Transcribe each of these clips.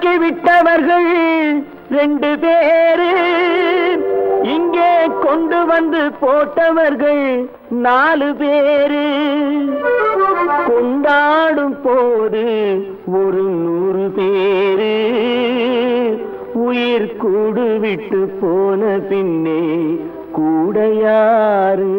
உண்டாக்கி விட்டவர்கள் 2 பேரு, இங்கே கொண்டு வந்து போட்டவர்கள் 4 பேரு. கொண்டாடும் போது ஒரு 100 பேரு, உயிர் கூடு விட்டு போன பின்னே கூட யாரு?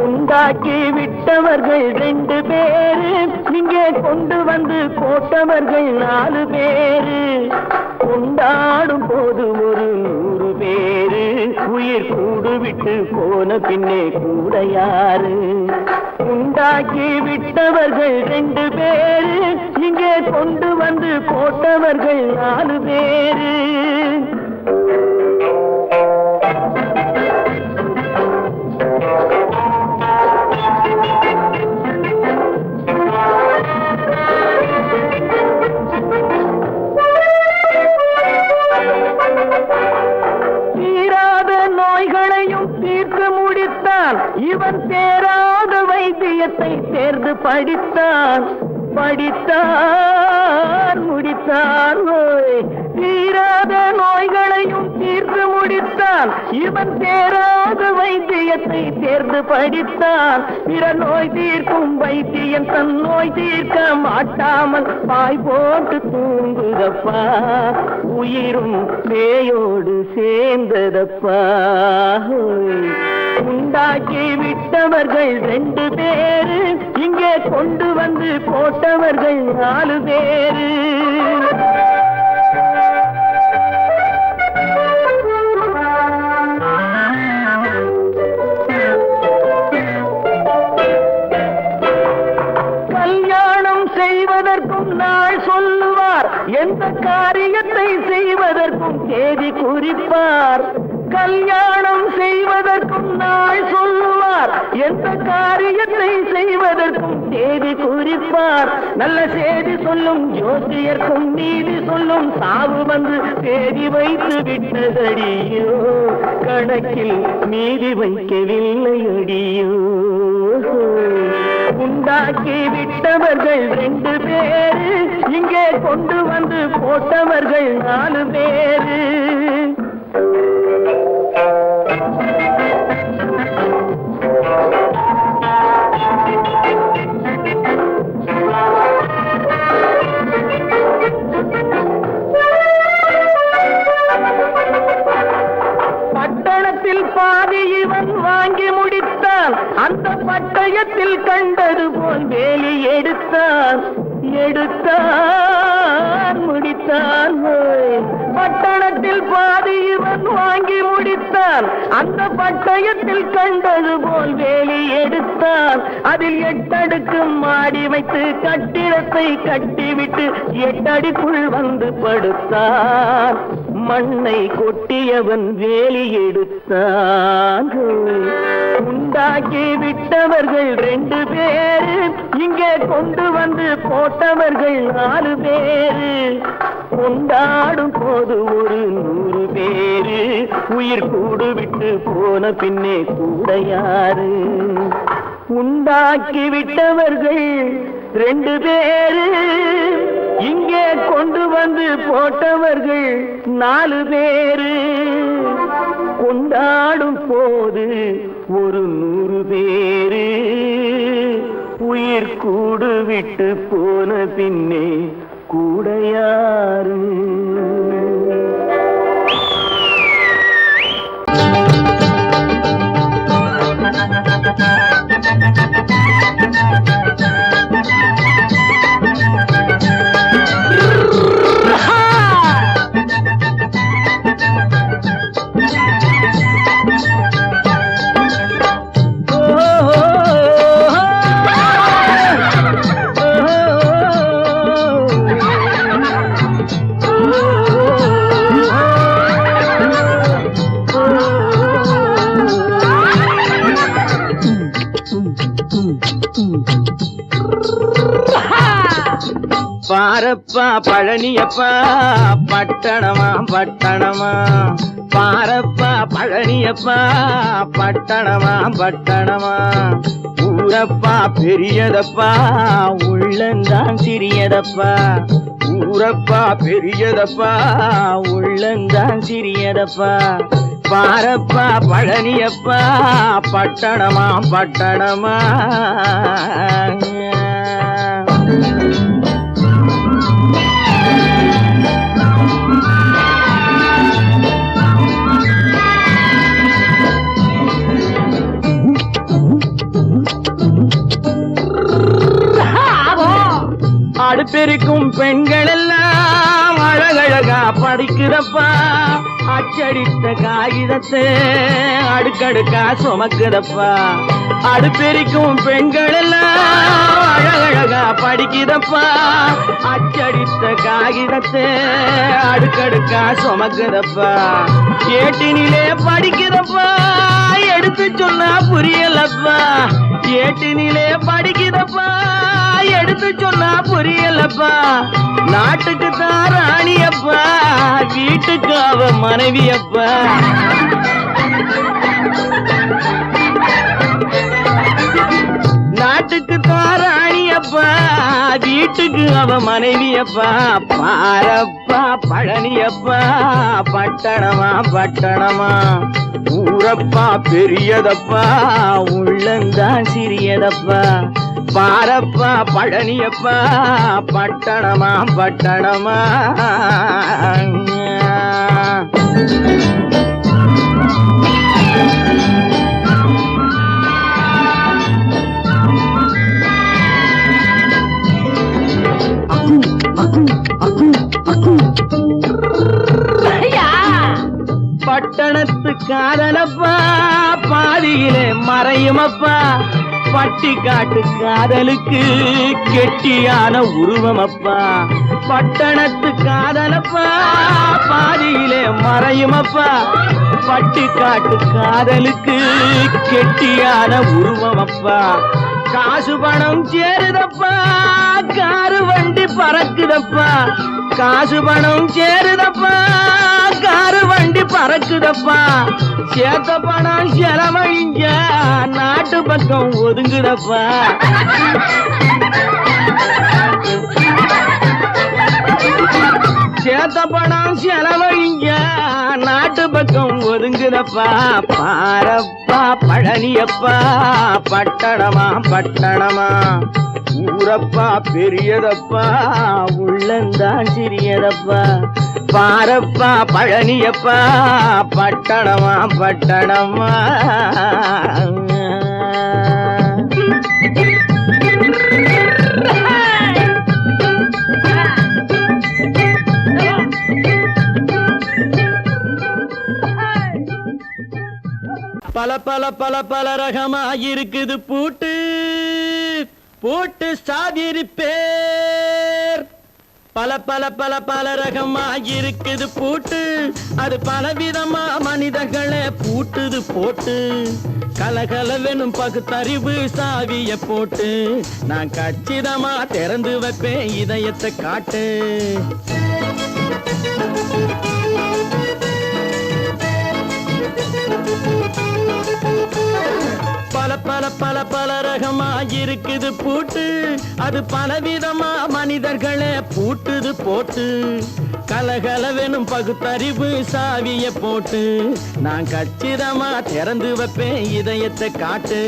உண்டாக்கி விட்டவர்கள் 2 பேரு, இங்கே கொண்டு வந்து போட்டவர்கள் 4 பேரு. கொண்டாடும் போது ஒரு 100 பேரு, உயிர் கூடு விட்டு போன பின்னே கூட யாரு? உண்டாக்கி விட்டவர்கள் 2 பேரு, இங்கே கொண்டு வந்து போட்டவர்கள் 4 பேரு. இவன் தேராத வைத்தியத்தை தேர்ந்து படித்தான், முடித்தான். தீராத நோய்களையும் தீர்த்து முடித்தான். இவன் தேராத வைத்தியத்தை தேர்ந்து படித்தான். பிற நோய் தீர்க்கும் வைத்தியன் தன் நோய் தீர்க்க மாட்டாமல் பாய் போட்டு தூங்குதப்பா, உயிரும் பேயோடு சேர்ந்ததப்பா. உண்டாக்கி விட்டவர்கள் 2 பேரு, இங்கே கொண்டு வந்து போட்டவர்கள் 4 பேரு. கல்யாணம் செய்வதற்கும் நாள் சொல்லுவார், எந்த காரியத்தை செய்வதற்கும் தேதி குறிப்பார். கல்யாணம் செய்வதற்கும் நாள் சொல்லுவார், எந்த காரியத்தை செய்வதற்கும் தேதி குறிப்பார். நல்ல செய்தி சொல்லும் ஜோசியர்க்கும் நீதி சொல்லும் சாவு வந்து தேதி வைத்து விட்டதடியோ, கணக்கில் நீதி வைக்கவில்லை அடியோ. உண்டாக்கி விட்டவர்கள் 2 பேரு, இங்கே கொண்டு வந்து போட்டவர்கள் 4 பேரு. பட்டணத்தில் பாதி இவன் வாங்கி முடித்தான், அந்த பட்டயத்தில் கண்டது போல் வேலி எடுத்தான், முடித்தான். பட்டணத்தில் பாதி இவன் வாங்கி முடித்தான், அந்த பட்டயத்தில் கண்டது போல் வேலி எடுத்தான். அதில் 8 அடுக்கு மாடி வைத்து கட்டிடத்தை கட்டிவிட்டு 8 அடிக்குள் வந்து படுத்தான். மண்ணை கொட்டியவன் வேலி எடுத்தான். உண்டாக்கி விட்டவர்கள் 2 பேரு, இங்கே கொண்டு வந்து போட்டவர்கள் 4 பேரு. கொண்டாடும் போது ஒரு 100 பேரு, உயிர் கூடு விட்டு போன பின்னே கூட யாரு? உண்டாக்கி விட்டவர்கள் 2 பேரு, இங்கே கொண்டு வந்து போட்டவர்கள் 4 பேரு. கொண்டாடும் போது ஒரு 100 பேரு, உயிர் கூடு விட்டு போன பின்னே கூட யாரு? பாரப்பா பழனியப்பா பட்டணமா பட்டணமா பாரப்பா பழனியப்பா பட்டணமா பட்டணமா ஊரப்பா பெரியதப்பா உள்ளந்தான் சிறியதப்பா ஊரப்பா பெரியதப்பா உள்ளந்தான் சிறியதப்பா பாரப்பா பழனியப்பா பட்டணமா பட்டணமா அடுப்பெருக்கும் பெண்கள் எல்லாம் அழகழகா படிக்கிறப்பா அச்சடித்த காகிதத்தை அடுக்கடுக்கா சுமக்குதப்பா அடுப்பெருக்கும் பெண்கள் எல்லாம் அழகழகா படிக்கிறப்பா அச்சடித்த காகிதத்தை அடுக்கடுக்கா சுமக்குதப்பா ஏட்டினிலே படிக்கிறப்பா எடுத்து சொன்னா புரியலப்பா ஏட்டினிலே படிக்கிறப்பா எடுத்து சொன்னா புரியலப்பா நாட்டுக்கு தான் ராணியப்பா வீட்டுக்கு அவ மனைவியப்பா நாட்டுக்கு தான் ராணியப்பா வீட்டுக்கு அவ மனைவியப்பா பாரப்பா பழனியப்பா பட்டணமா பட்டணமா ஊரப்பா பெரியதப்பா உள்ளந்தான் சிறியதப்பா பாரப்பா பழனியப்பா பட்டணமா பட்டணமா பட்டணத்து காதலப்பா பாதியிலே மறையுமப்பா பட்டி காட்டு காதலுக்கு கெட்டியான உருவமப்பா பட்டணத்து காதலப்பா பாதியிலே மறையுமப்பா பட்டி காட்டு காதலுக்கு கெட்டியான உருவமப்பா காசு பணம் சேருதப்பா காரு வண்டி பறக்குதப்பா காசு பணம் சேருதப்பா காரு வண்டி பறக்குதப்பா சேத்த பணம் செலவழிஞ்ச நாட்டு பக்கம் ஒதுங்குதப்பா சேத்த பணம் செலவழிஞ்ச நாட்டு பக்கம் ஒதுங்குதப்பா பாரப்பா பழனியப்பா பட்டணமா பட்டணமா ஊரப்பா பெரியதப்பா உள்ளந்தான் சிறியதப்பா பாரப்பா பழனியப்பா பட்டணமா பட்டணமா பல பல பல பல ரகமா இருக்குது பூட்டு பூட்டு சாதிரி பேர் பல பல பல பல ரகமா இருக்குது பூட்டு அது பலவிதமா மனிதர்களை பூட்டுது போட்டு கலகலவெனும் பகுத்தறிவு சாவிய போட்டு நான் கச்சிதமா திறந்து வைப்பேன் இதயத்தை காட்டு பல பல பல பல ரகமா இருக்குது பூட்டு அது பலவிதமா மனிதர்களை பூட்டுது போட்டு கலகலவெனும் பகுத்தறிவு சாவிய போட்டு நான் கச்சிதமா திறந்து வைப்பேன் இதயத்தை காட்டு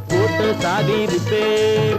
போட்டு சாதிரு பேர்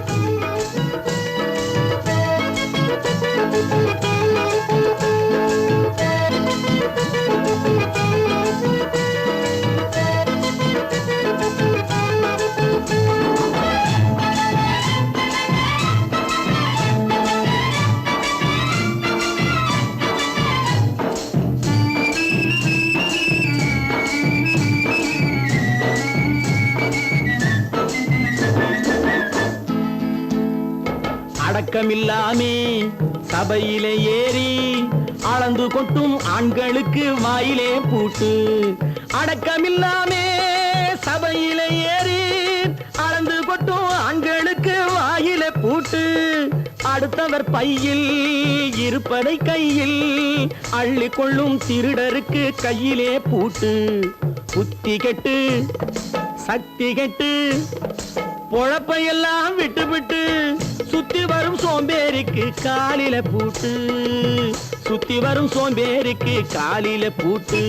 அடக்கமில்லாமே சபையிலே ஏறி அளந்து கொட்டும் ஆண்களுக்கு வாயிலே பூட்டு அடக்கமில்லாமே சபையிலே ஏறி அளந்து கொட்டும் ஆண்களுக்கு வாயிலே பூட்டு அடுத்த அவரவர் பையில் இருப்பதை கையில் அள்ளிக்கொள்ளும் திருடருக்கு கையிலே பூட்டு. புத்தி கெட்டு சக்தி கெட்டு பொழப்பையெல்லாம் விட்டு விட்டு சுத்தி வரும் சோம்பேறிக்கு காலில பூட்டு. சுத்தி வரும் சோம்பேறிக்கு காலில பூட்டு.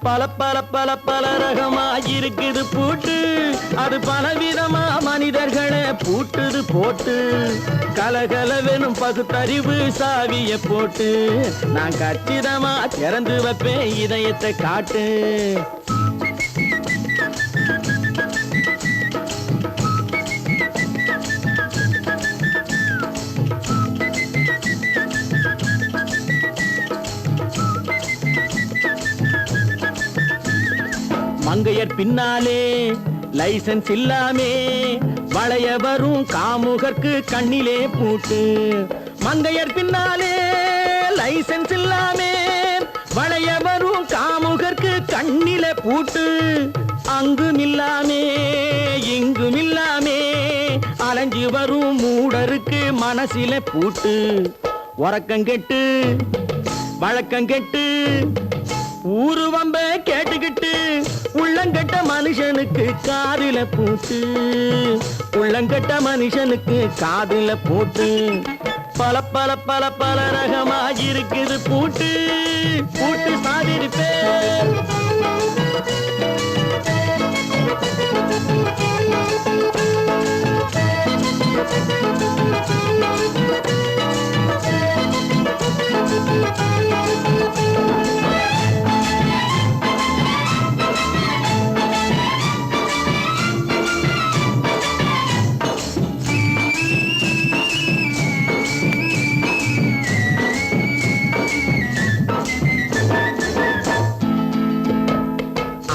பல பல பல பல ரகமா இருக்குது பூட்டு. அது பலவிதமா மனிதர்களை பூட்டுது போட்டு. கலகலவெனும் பகுத்தறிவு சாவிய போட்டு நான் கச்சிதமா திறந்து வைப்பேன் இதயத்தை காட்டு. மங்கையர் பின்னாலே லைசன்ஸ் இல்லாமே வளைய வரும் காமுகர்க்கு கண்ணிலே பூட்டு. மங்கையர் பின்னாலே லைசன்ஸ் இல்லாமே வளைய வரும் காமுகர்க்கு கண்ணிலே பூட்டு. அங்கும் இல்லாமே இங்கும் இல்லாமே அலைஞ்சு வரும் மூடருக்கு மனசில பூட்டு. உறக்கங்கெட்டு வழக்கங்கெட்டு ஊரு வம்ப கேட்டுக்கிட்டு உள்ளங்கட்ட மனுஷனுக்கு காதில பூட்டு. உள்ளங்கட்ட மனுஷனுக்கு காதில பூட்டு. பல பல பல பல ரகமா இருக்குது பூட்டு. பூட்டு சாதிருப்பேன்.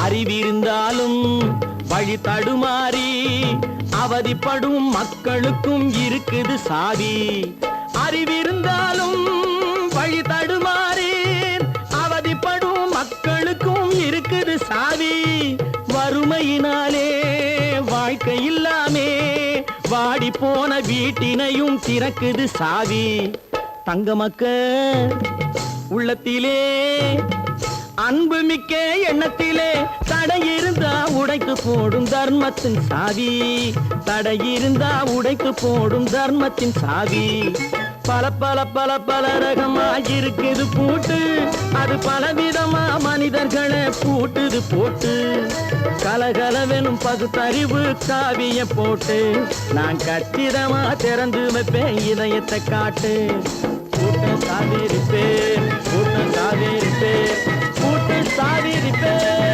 அறிவிருந்தாலும் வழி தடுமாறி அவதிப்படும் மக்களுக்கும் இருக்குது சாவி. அறிவிருந்தாலும் வழி தடுமாறி அவதிப்படும் மக்களுக்கும் இருக்குது சாவி. வறுமையினாலே வாழ்க்கை இல்லாமே வாடி போன வீட்டினையும் திறக்குது சாவி. தங்க மக்க உள்ளத்திலே அன்பு மிக்க எண்ணத்திலே தடை இருந்தா உடைத்து போடும் தர்மத்தின் சாவி. தடை இருந்தா உடைத்து போடும் தர்மத்தின் சாவி. பல பல பல பல ரகமா இருக்குது பூட்டு. அது பலவிதமா மனிதர்களை பூட்டுது போட்டு. கலகலவெனும் பகுத்தறிவு சாவிய போட்டு நான் கச்சிதமா திறந்து வைப்பேன் இதயத்தை காட்டு. பூட்டு சாவிருப்பேன் பூட்டு சாவிருப்பேன் பூட்டு சாவிருப்பேன்.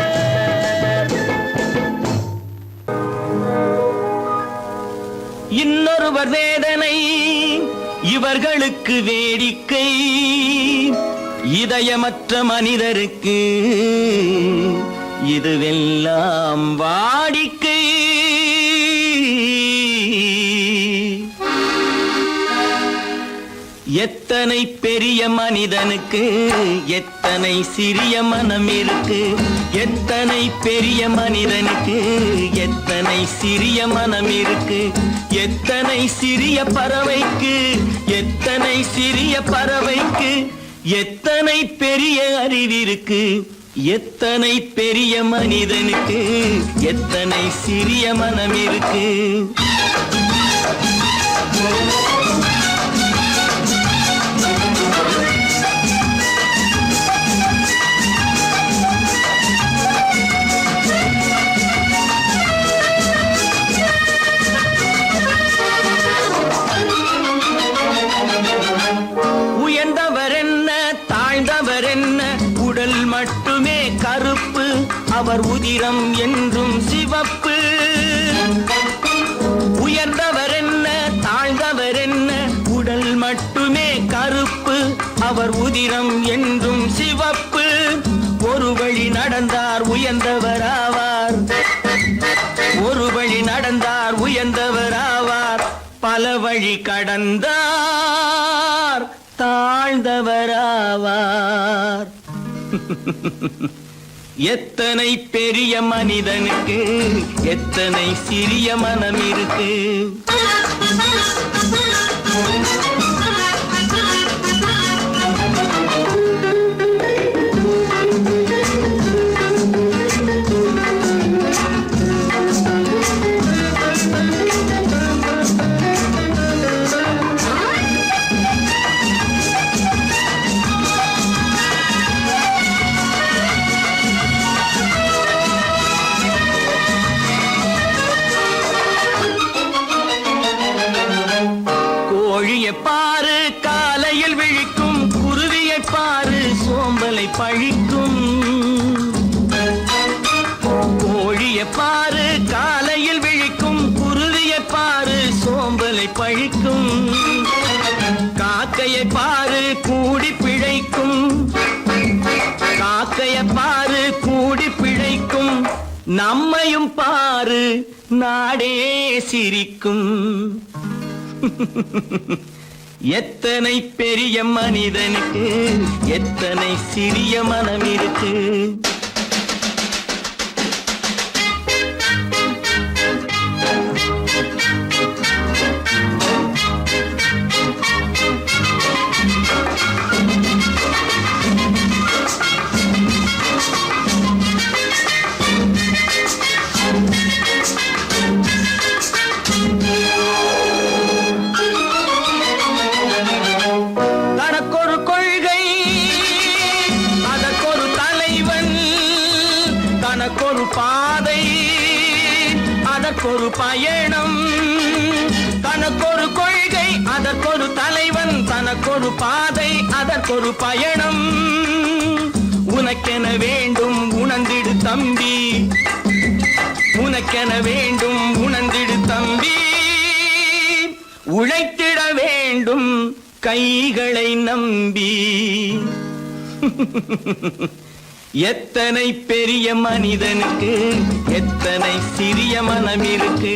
இன்னொருவர் வேதனை இவர்களுக்கு வேடிக்கை. இதயமற்ற மனிதருக்கு இதுவெல்லாம் வாடிக்கை. எத்தனை பெரிய மனிதனுக்கு எத்தனை சிறிய மனம் இருக்கு. எத்தனை பெரிய மனிதனுக்கு எத்தனை சிறிய மனம் இருக்கு. எத்தனை சிறிய பறவைக்கு எத்தனை சிறிய பறவைக்கு எத்தனை பெரிய அறிவிருக்கு. எத்தனை பெரிய மனிதனுக்கு எத்தனை சிறிய மனம் இருக்கு. மட்டுமே கருப்பு அவர் உதிரம் என்றும் சிவப்பு. உயர்ந்தவர் என்ன தாழ்ந்தவர் என்ன உடல் மட்டுமே கருப்பு அவர் உதிரம் என்றும் சிவப்பு. ஒரு வழி நடந்தார் உயர்ந்தவராவார். ஒரு வழி நடந்தார் உயர்ந்தவராவார். பல வழி கடந்தார் தாழ்ந்தவராவார். எத்தனை பெரிய மனிதனுக்கு எத்தனை சிறிய மனம் இருக்கு. கிளிய பாரு காலையில் விழிக்கும், குருவிய பாரு சோம்பலை பழிக்கும், காக்கையை பாரு கூடி பிழைக்கும், காக்கைய பாரு கூடி பிழைக்கும், நம்மையும் பாரு நாடே சிரிக்கும். எத்தனை பெரிய மனிதனுக்கு எத்தனை சிறிய மனம் இருக்கு. தனக்கொரு கொள்கை அதற்கொரு தலைவன், தனக்கொரு பாதை அதற்கொரு பயணம், தனக்கொரு கொள்கை அதற்கொரு தலைவன், தனக்கொரு பாதை அதற்கொரு பயணம். உனக்கென வேண்டும் உணர்ந்திடு தம்பி, உனக்கென வேண்டும் உணர்ந்திடு தம்பி, உழைத்திட வேண்டும் கைகளை நம்பி. எத்தனை பெரிய மனிதனுக்கு எத்தனை சிறிய மனம் இருக்கு,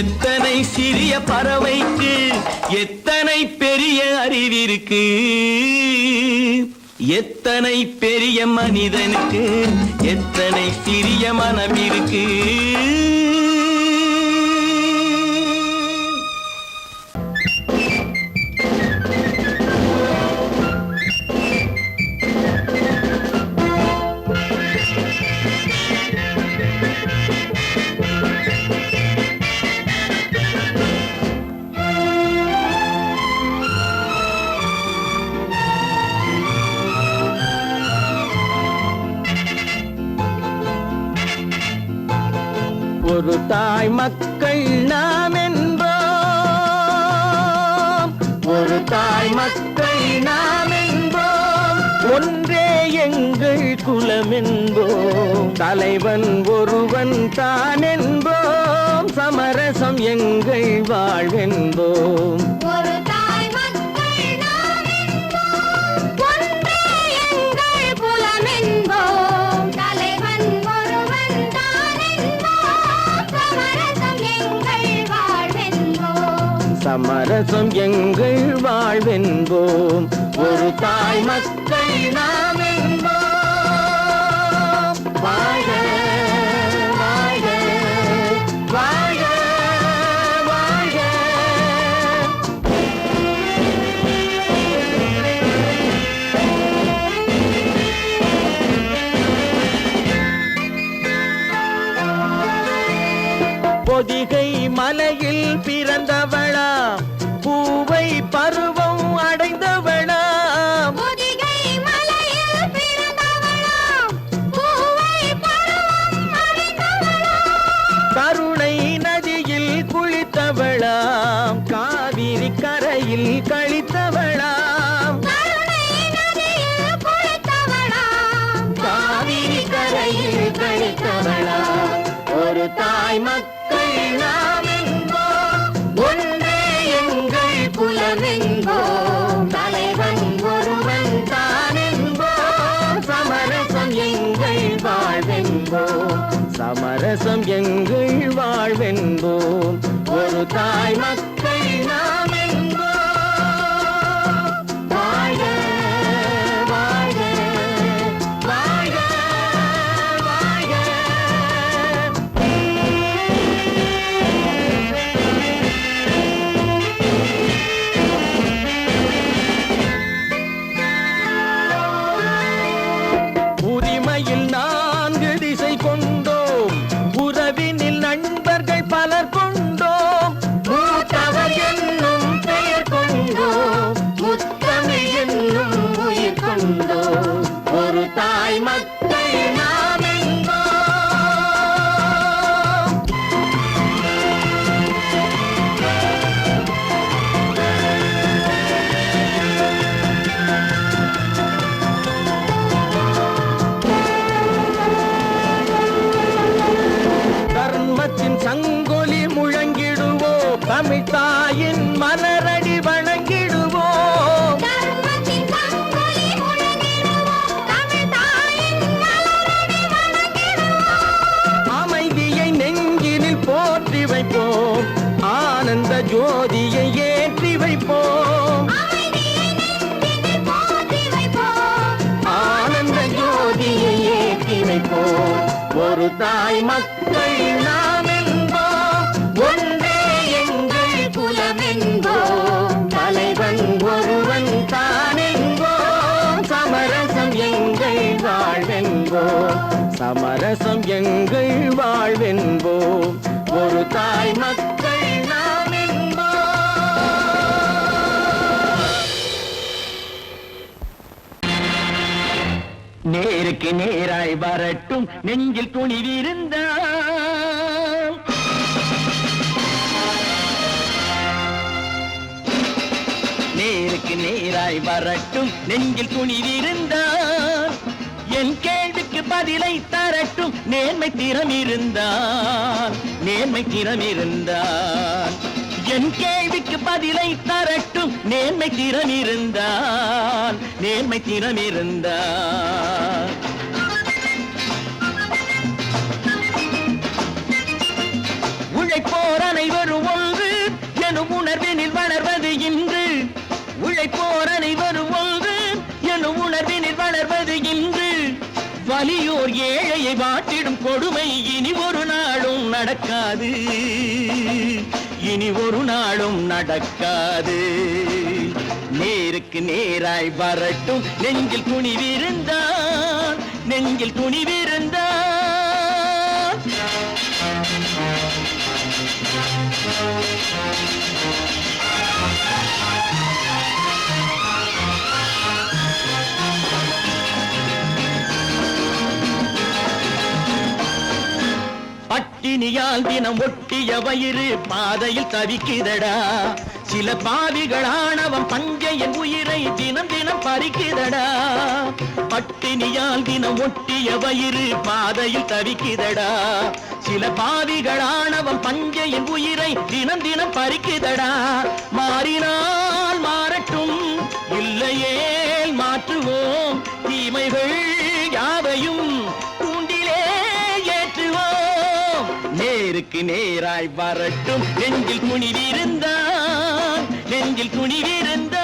எத்தனை சிறிய பறவைக்கு எத்தனை பெரிய அறிவிருக்கு. எத்தனை பெரிய மனிதனுக்கு எத்தனை சிறிய மனம் இருக்கு. ஒரு தாய் மக்கள் நாம் என்போம், ஒரு தாய் மக்கள் நாம் என்போம், ஒன்றே எங்கள் குலம் என்போம், தலைவன் ஒருவன் தான் என்போம், சமரசம் எங்கள் வாழ்வென்போம். ஒரு தாய் மக்கள் நாம் என்போம், ஒன்றே எங்கள் குலம் என்போம், தலைவன் ஒருவன் தான் என்போம், சமரசம் எங்கள் வாழ்வென்போம். சமரசம் எங்கள் வாழ்வென்போம். ஒரு தாய் மக்கள் நாம் என்போம். வாழ்க வாழ்க வாழ்க வாழ்க. பொதிகை மலையில் பிறந்தவளா, பூவை பருவம் அடைந்தவளா, பொதிகை மலையில் பிறந்தவளாம், பூவை பருவம் அடைந்தவளாம், கருணை நதியில் குளித்தவளாம், காவிரி கரையில் கழித்தவளாம், கருணை நதியில் குளித்தவளாம், காவிரி கரையில் கழித்தவளாம். ஒரு தாய் மக்கள் நாம் என்போம், ஒன்றே எங்கள் குலம் என்போம், தலைவன் ஒருவன் தான் என்போம், சமரசம் எங்கள் வாழ்வென்போம், சமரசம் எங்கள் வாழ்வென்போம். ஒரு தாய் மக்கள் நாம் என்போம். வாழ்க வாழ்க வாழ்க வாழ்க. உரிமையில் 4 திசை கொண்டோம், உறவினில் நண்பர்கள் பலர் கொண்டோம், மூத்தவர் என்னும் பெயர் கொண்டோம், முத்தமிழ் என்னும் உயிர் கொண்டோம். ஒரு தாய் மக்கள் நாம் என்போம். ஜோதியை ஏற்றி வைப்போம், அமைதியை நெஞ்சினில் போற்றி வைப்போம். ஆனந்த ஜோதியை ஏற்றி வைப்போம். ஒரு தாய் மக்கள் நாம் என்போம், ஒன்றே எங்கள் குலம் என்போம். தலைவன் ஒருவன் தான் என்போம், சமரசம் எங்கள் வாழ்வென்போம், சமரசம் எங்கள் வாழ்வென்போம். ஒரு தாய் மக்கள் நாம் என்போம். நேருக்கு நேராய் வரட்டும் நெஞ்சில் துணிவிருந்தால், நேருக்கு நேராய் வரட்டும் நெஞ்சில் துணிவிருந்தால், என் கேள்விக்கு பதிலை தரட்டும் நேர்மை திறம் இருந்தால், நேர்மை திறம் இருந்தால். என் கேள்விக்கு பதிலை தரட்டும் நேர்மை திறம் இருந்தால், நேர்மை திறம் இருந்தால். உழைப்போர் அனைவரும் ஒன்று எனும் உணர்வினில் வளர்வது இன்று, உழைப்போர் அனைவரும் ஒன்று எனும் உணர்வினில் வளர்வது இன்று. வலியோர் ஏழையை வாட்டிடும் கொடுமை இனி ஒரு நாளும் நடக்காது, இனி ஒரு நாளும் நடக்காது. நேருக்கு நேராய் வரட்டும் நெஞ்சில் துணிவிருந்தால், நெஞ்சில் துணிவிருந்தால். பட்டினியால் தினம் ஒட்டிய வயிறு பாதையில் தவிக்குதடா, சில பாவிகள் ஆணவம் பஞ்சையின் உயிரை தினம் தினம் பறிக்குதடா. பட்டினியால் தினம் ஒட்டிய வயிறு பாதையில் தவிக்குதடா, சில பாவிகள் ஆணவம் பஞ்சையின் உயிரை தினம் தினம் பறிக்குதடா. மாறினால் மாறட்டும், இல்லையேல் மாற்றுவோம், தீமைகள் யாவையும் தூண்டிலே ஏற்றுவோம். நேருக்கு நேராய் வரட்டும் நெஞ்சில் துணிவிருந்தால், நெஞ்சில் துணிவிருந்தால்.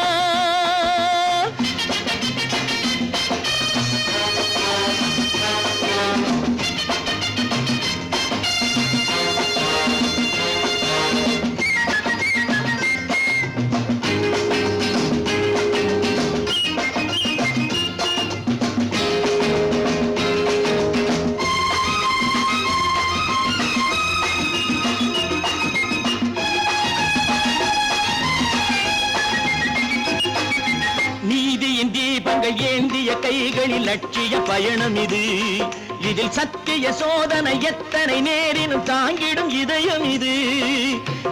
நீதியின் தீபங்கள் ஏந்திய கைகளில் லட்சிய பயணம் இது, இதில் சத்திய சோதனை எத்தனை நேரினும் தாங்கிடும் இதயம் இது.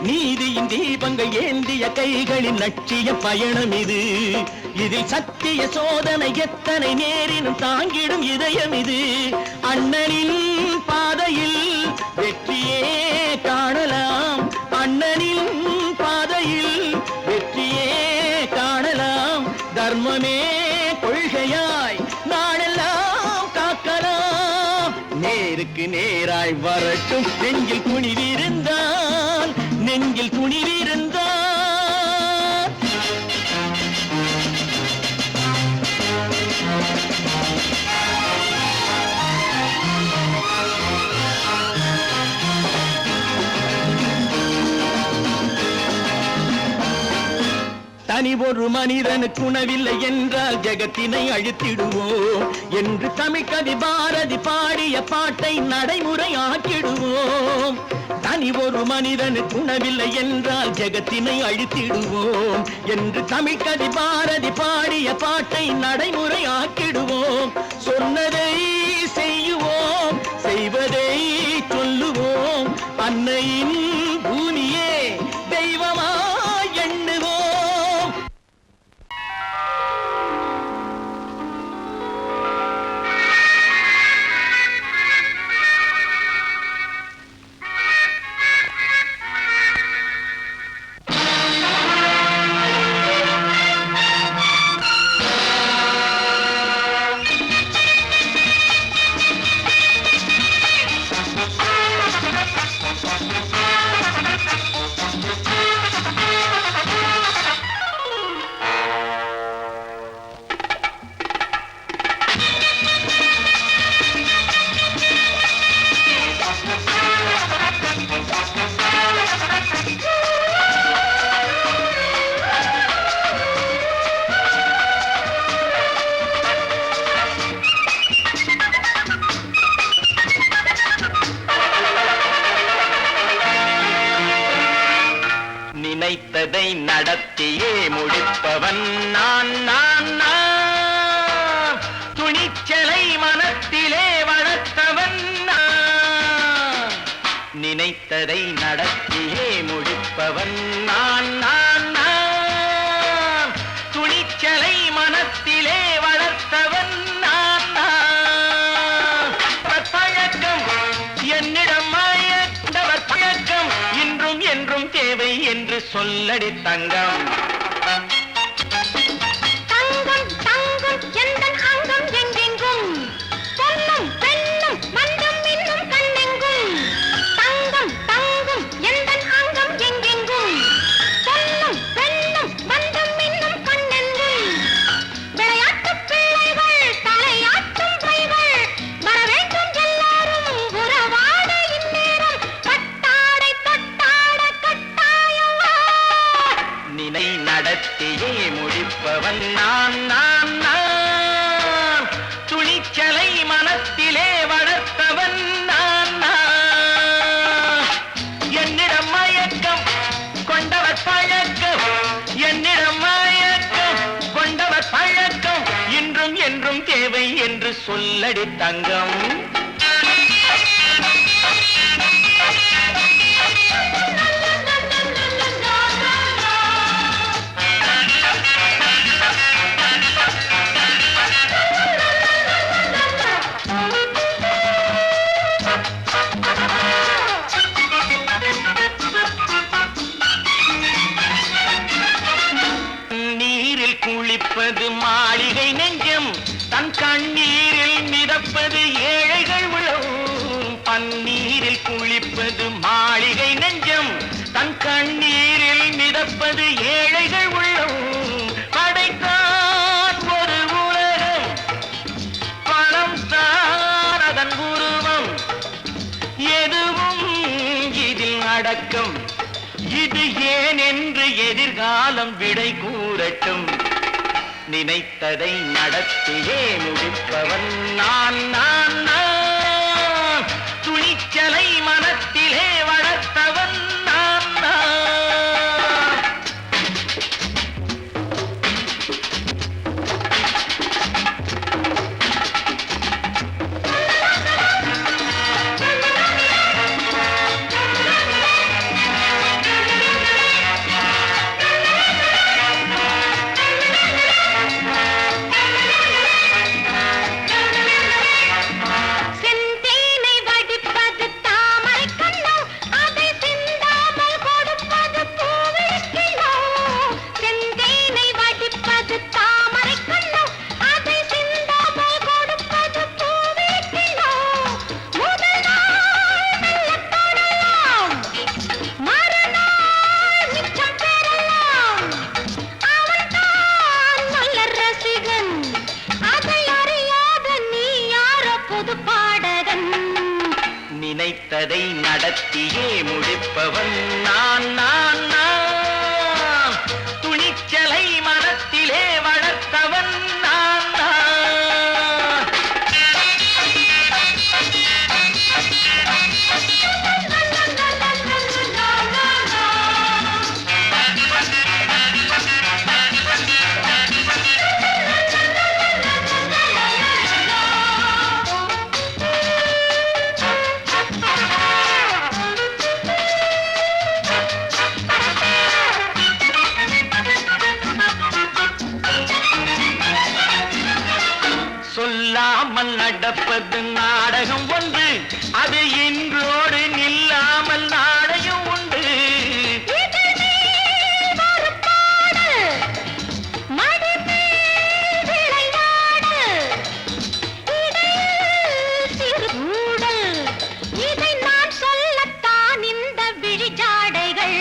நீதியின் தீபங்கள் ஏந்திய கைகளில் லட்சிய பயணம் இது, இதில் சத்திய சோதனை எத்தனை நேரினும் தாங்கிடும் இதயம் இது. அண்ணனின் பாதையில் வெற்றியே காணலாம், அண்ணனின் பாதையில் வெற்றியே காணலாம். தர்மமே கொள்கையாய் நாடெல்லாம் காக்கலாம். நேருக்கு நேராய் வரட்டும் நெஞ்சில் துணிவிருந்தால், நெஞ்சில் துணிவிருந்தால். தனி ஒரு மனிதனுக்கு உணவில்லை என்றால் ஜெகத்தினை அழித்திடுவோம் என்று தமிழ் கவி பாரதி பாடிய பாட்டை நடைமுறை ஆக்கிடுவோம். தனி ஒரு மனிதனுக்கு உணவில்லை என்றால் ஜெகத்தினை அழித்திடுவோம் என்று தமிழ் கவி பாரதி பாடிய பாட்டை நடைமுறை ஆக்கிடுவோம். சொன்னதை செய்யுவோம், செய்வதை சொல்லுவோம், அன்னையின் பூமியே தெய்வமா எண்ணுவோம். நினைத்ததை நடத்தியே முடிப்பவன் நான் நான் நான். துணிச்சலை மனத்திலே வளர்த்தவன் நான். நினைத்ததை நடத்தியே முடிப்பவன் நான் நான் நான். துணிச்சலை மனத்திலே வளர்த்தவன் நான் நான். பழக்கம் என்னிடம் மாயவர் பழக்கம் இன்றும் என்றும் தேவை என்று சொல்லடி தங்கம். தங்கம் தங்கம் எந்தன் அங்கம் எங்கெங்கும் பொன்னும் பெண்ணும் மண்டும் இன்னும் கண்ணெங்கும். தங்கம் தங்கம் எந்தன் அங்கம் எங்கெங்கும் பொன்னும் பெண்ணும் மண்டும் இன்னும் கண்ணெங்கும். விளையாட்டு பிள்ளைகள் தலையாட்டும் கைகள் வர வேண்டும் எல்லாரும் உறவாட இந்நேரம் பட்டாடை தொட்டாட கட்டாயம் வா. நினை நடத்தியே முடிப்பவன் நான் நான் நான். துணிச்சலை மனத்திலே வளர்த்தவன் நான் நான். என்னிடம் மயக்கம் கொண்டவர் பழக்கம். என்னிடம் மயக்கம் கொண்டவர் பழக்கம் இன்றும் என்றும் தேவை என்று சொல்லடி தங்கம். நீரில் குளிப்பது மாளிகை நெஞ்சம். தன் கண்ணீரில் மிதப்பது ஏழைகள் உளவும். பன்னீரில் குளிப்பது மாளிகை நெஞ்சம். தன் கண்ணீரில் மிதப்பது ஏழைகள் உள்ளவும். படைத்தான் ஒரு உலகம் பணம் தான் அதன் உருவம். எதுவும் இதில் அடக்கம். இது ஏன் என்று எதிர்காலம் விடை கூறட்டும். நினைத்ததை நடத்தியே முடிப்பவன் நான் நான் நான். துணிச்சலை மனத்திலே வளர்த்தவன் நான் நான். செந்தேனை வடிப்பது தாமரை கண்ணம் அதை சிந்தாமல் கொடுப்பது பூவிழிக்கிண்ணம். செந்தேனை வடிப்பது தாமரை கண்ணம் அதை சிந்தாமல் கொடுப்பது பூவிழிக்கிண்ணம். முதல் நாள் மெல்லத் தொடலாம், மறுநாள் மிச்சம் பெறலாம். அவன்தான் நல்ல ரசிகன், அதை அறியாத நீ யாரோ புது பாடகன். நினைத்ததை நடத்தியே முடிப்பவன் நான் நான் நான். துணிச்சலை மனத்திலே வளர்த்தவன் நான் நான். சொல்லாமல் நடப்பது நாடகம் ஒன்று. அது இன்றோடு நில்லாமல் நாளையும் உண்டு. இதழ் மேல் ஒரு பாடு, மடி மேல் விளையாடு, இடையில் சிறு ஊடல். இதை நான் சொல்லத்தான் இந்த விழிஜாடைகள்.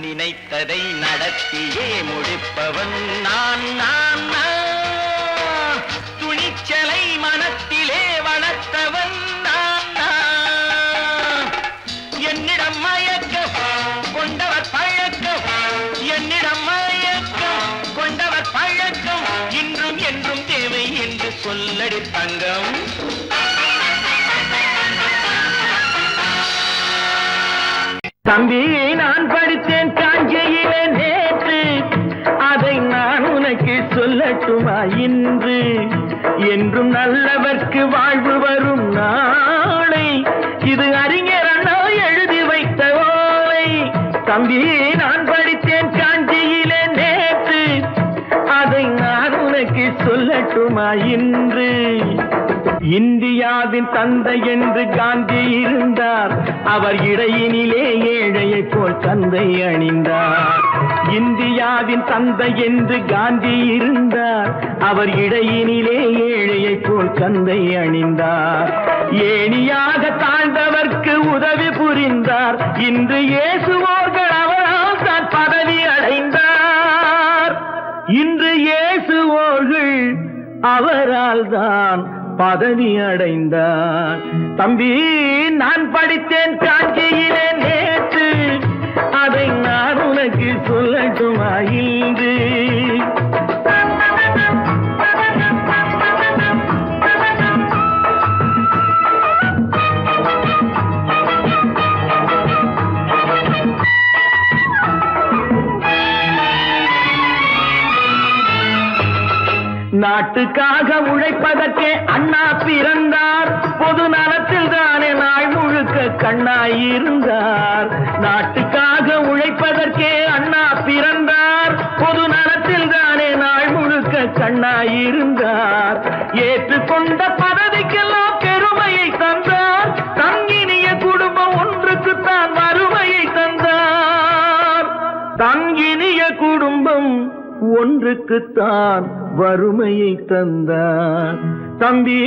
நினைத்ததை நடத்தியே முடிப்பவன் நான் நான் நான். துணிச்சலை மனத்திலே வளர்த்தவன் நான் நான். என்னிடம் மயக்கம் கொண்டவர் பழக்கம். என்னிடம் மயக்கம் கொண்டவர் பழக்கம் இன்றும் என்றும் தேவை என்று சொல்லடி தங்கம். தம்பி நான் படித்தேன் காஞ்சியிலே. என்றும் நல்லவர்க்கு வாழ்வு வரும் நாளை இது அறிஞர் அண்ணா எழுதி வைத்த ஓலை. தம்பி நான் படித்தேன் காஞ்சியிலே நேற்று, அதை நான் உனக்கு சொல்லட்டுமா இன்று? இந்தியாவின் தந்தை என்று காந்தி இருந்தார், அவர் இடையினிலே ஏழையை போல் தந்தை அணிந்தார். இந்தியாவின் தந்தை என்று காந்தி இருந்தார், அவர் இடையினிலே ஏழையை போல் தந்தை அணிந்தார். ஏணியாக தாழ்ந்தவர்க்கு உதவி புரிந்தார், இன்று இயேசுவோர்கள் அவரால் தான் பதவி அடைந்தார். இன்று இயேசுவோர்கள் அவரால் தான் பதவி அடைந்தார். தம்பி நான் படித்தேன் காஞ்சியிலே நேற்று, அதை நான் உனக்கு சொல்லட்டுமா இன்று? நாட்டுக்காக உழைப்பதற்கே அண்ணா பிறந்தார், பொது நலத்தில் தானே நாள் முழுக்க கண்ணாயிருந்தார். நாட்டுக்காக உழைப்பதற்கே அண்ணா பிறந்தார், பொது நலத்தில் தானே நாள் முழுக்க கண்ணாயிருந்தார். ஏற்றுக்கொண்ட பதவிக்கெல்லாம் பெருமையை தந்தார், தங்கினிய குடும்பம் ஒன்றுக்குத்தான் வறுமையை தந்தார். தங்கினிய குடும்பம் ஒன்றுக்குத்தான் வறுமையை தந்தார். தம்பி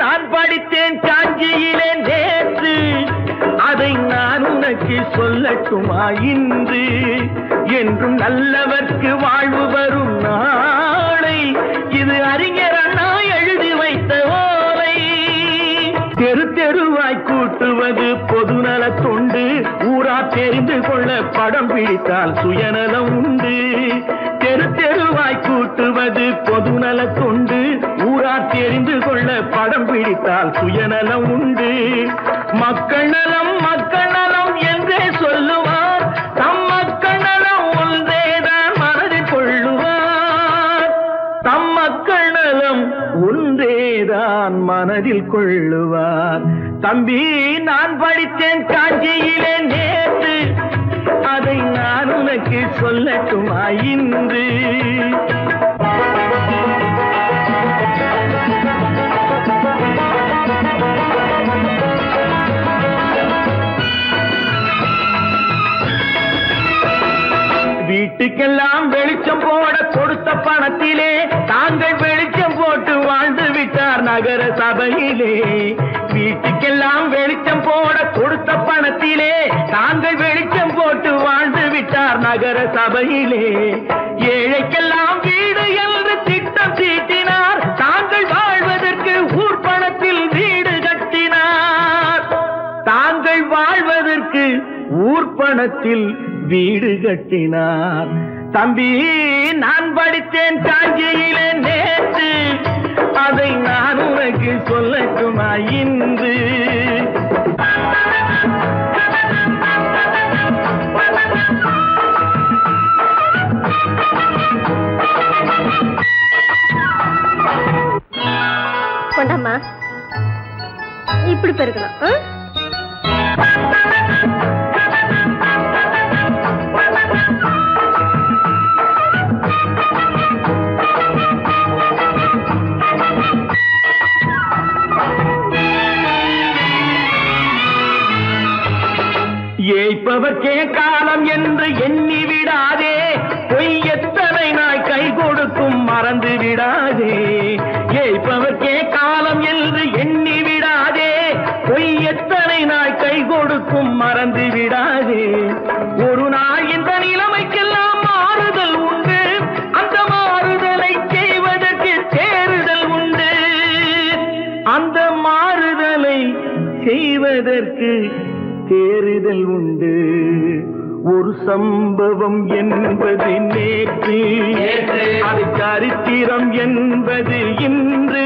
நான் படித்தேன் காஞ்சியிலே நேற்று, அதை நான் உனக்கு சொல்லட்டுமா இன்று? என்றும் நல்லவர்க்கு வாழ்வு வரும் நாளை இது அறிஞர் அண்ணா எழுதி வைத்த ஓலை. தெரு தெருவாய் கூட்டுவது பொதுநல தொண்டு, ஊரா தெரிந்து கொள்ள படம் பிடித்தால் சுயநலம் உண்டு. தெரு தெருவாய் கூட்டுவது பொதுநல தொண்டு, ஊரா தெரிந்து கொள்ள படம் பிடித்தால் சுயநலம் உண்டு. மக்கள் நலம் என்றே சொல்லுவார், தம் மக்கள் நலம் ஒன்றேதான் மனதில் கொள்ளுவார். தம் மக்கள் நலம் ஒன்றேதான் மனதில் கொள்ளுவார். தம்பி நான் படித்தேன் காஞ்சியிலே நேற்று, அதை நான் உனக்கு சொல்லட்டுமா இன்று? வீட்டுக்கெல்லாம் வெளிச்சம் போட கொடுத்த பணத்திலே தாங்கள் வெளிச்சம் போட்டு வாழ்ந்து விட்டார் நகர சபையிலே. வீட்டுக்கெல்லாம் வெளிச்சம் போட கொடுத்த பணத்திலே தாங்கள் வெளிச்சம் போட்டு வாழ்ந்து விட்டார் நகர சபையிலே. ஏழைக்கெல்லாம் வீடு என்று திட்டம் தீட்டினார், தாங்கள் வாழ்வதற்கு ஊர் பணத்தில் வீடு கட்டினார். தாங்கள் வாழ்வதற்கு ஊர் பணத்தில் வீடு கட்டினார். தம்பி நான் படித்தேன் காஞ்சியிலே நேற்று, அதை நான் உனக்கு சொல்லட்டுமா இன்று? கொண்டாமா இப்படி பெருக்கணும். ஏய்ப்பவர்க்கே காலம் என்று எண்ணி விடாதே, பொய் எத்தனை நாய் கை கொடுக்கும் மறந்து விடாதே. ஏய்ப்பவர்க்கே காலம் என்று எண்ணி விடாதே, பொய் எத்தனை நாய் கை கொடுக்கும் மறந்து விடாதே. ஒரு நாள் இந்த நிலைமைக்கெல்லாம் மாறுதல் உண்டு, அந்த மாறுதலை செய்வதற்கு தேறுதல் உண்டு. அந்த மாறுதலை செய்வதற்கு தேறுதல் உண்டு. ஒரு சம்பவம் என்பது நேற்று, அது சரித்திரம் என்பது இன்று.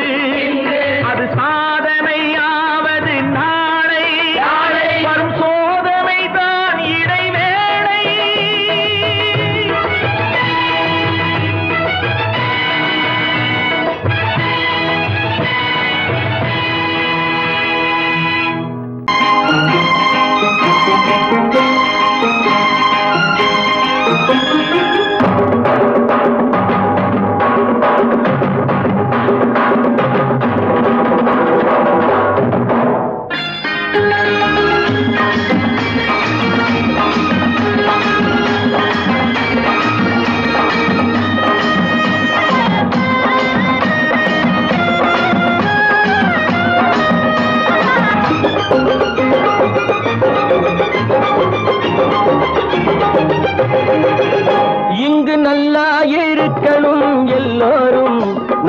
அது சாதனையாவது நாளை, வரும் சோதனை தான் இடைவேளை.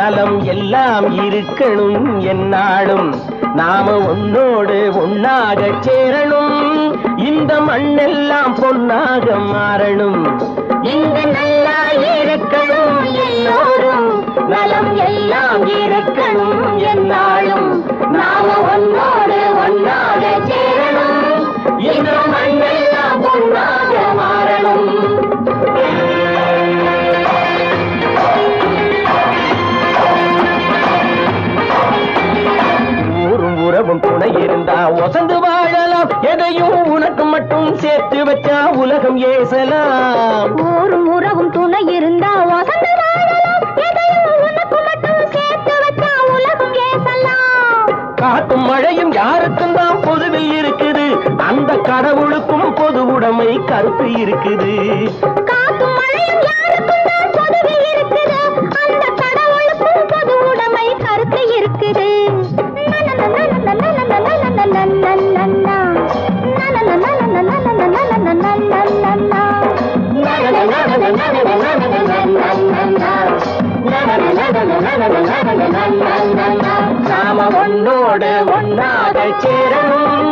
நலம் எல்லாம் இருக்கணும் என்னாலும் நாம உன்னோடு ஒன்னாக சேரணும் இந்த மண்ணெல்லாம் பொன்னாக மாறணும் இங்கு நல்லா இருக்கணும் எல்லோரும் நலம் எல்லாம் இருக்கணும் என்னாலும் நாம உன்னோடு ஒன்னாக சேரணும் இந்த மண்ணெல்லாம் பொன்னாக மாறணும் உறவும் துணை இருந்தா வசந்து வாழலாம் எதையும் உனக்கு மட்டும் சேர்த்து வச்சா உலகம் ஏசலாம் ஊரும் உறவும் துணை இருந்தா வசந்து வாழலாம் எதையும் உனக்கு மட்டும் சேர்த்து வச்சா உலகம் ஏசலாம் காத்தும் மழையும் யாருக்கும் தான் பொதுவில் இருக்குது அந்த கடவுளுக்கும் பொது உடைமை கருத்து இருக்குது காத்தும் மழையும் யாருக்கும் தான் பொதுவில் இருக்குது அந்த கடவுளுக்கும் பொது உடைமை கருத்து இருக்குது நாம ஒன்னோடு ஒன்னாக சேரணும்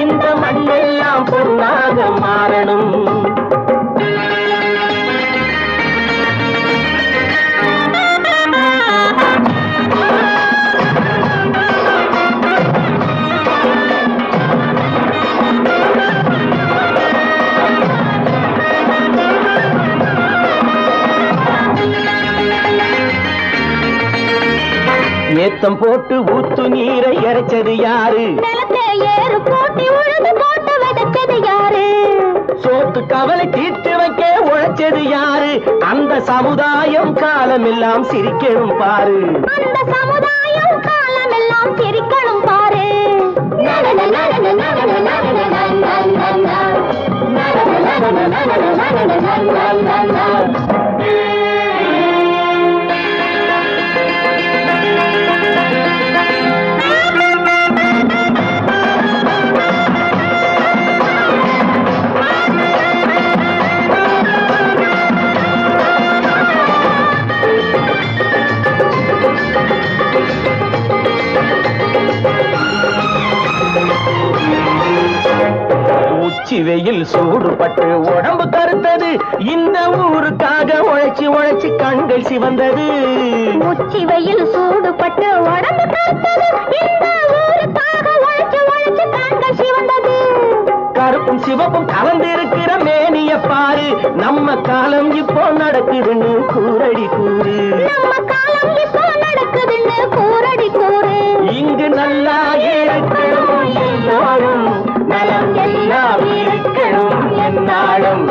இந்த மண்ணெல்லாம் பொன்னாக மாறணும் ஏத்தம் போட்டு ஊத்து நீரை இறைச்சது யாரு ஏறு போட்டி உழுது போட்டு விதைச்சது யாரு சோத்து கவலை தீர்த்து வைக்க உழைச்சது யாரு அந்த சமுதாயம் காலமெல்லாம் சிரிக்கணும் பாரு அந்த சமுதாயம் காலமெல்லாம் சிரிக்கணும் பாரு உச்சி வெயில் சூடுபட்டு உடம்பு கருத்தது இந்த ஊருக்காக உழைச்சி உழைச்சி கண்கள் சிவந்தது உச்சி வெயில் சூடுபட்டு உடம்பு கருத்தது இந்த ஊருக்காக உழைச்சி உழைச்சி கண்கள் சிவந்தது கருப்பும் சிவப்பும் கலந்திருக்கிற மேனிய பாரு நம்ம காலம் இப்போ நடக்குதுன்னு கூரடி கூறு நம்ம காலம் இப்போ நடக்குதுன்னு கூரடி கூறு இங்கு நல்லா இருக்கணும் எல்லோரும் நலம் எல்லாம் இருக்கணும் என்னாலும்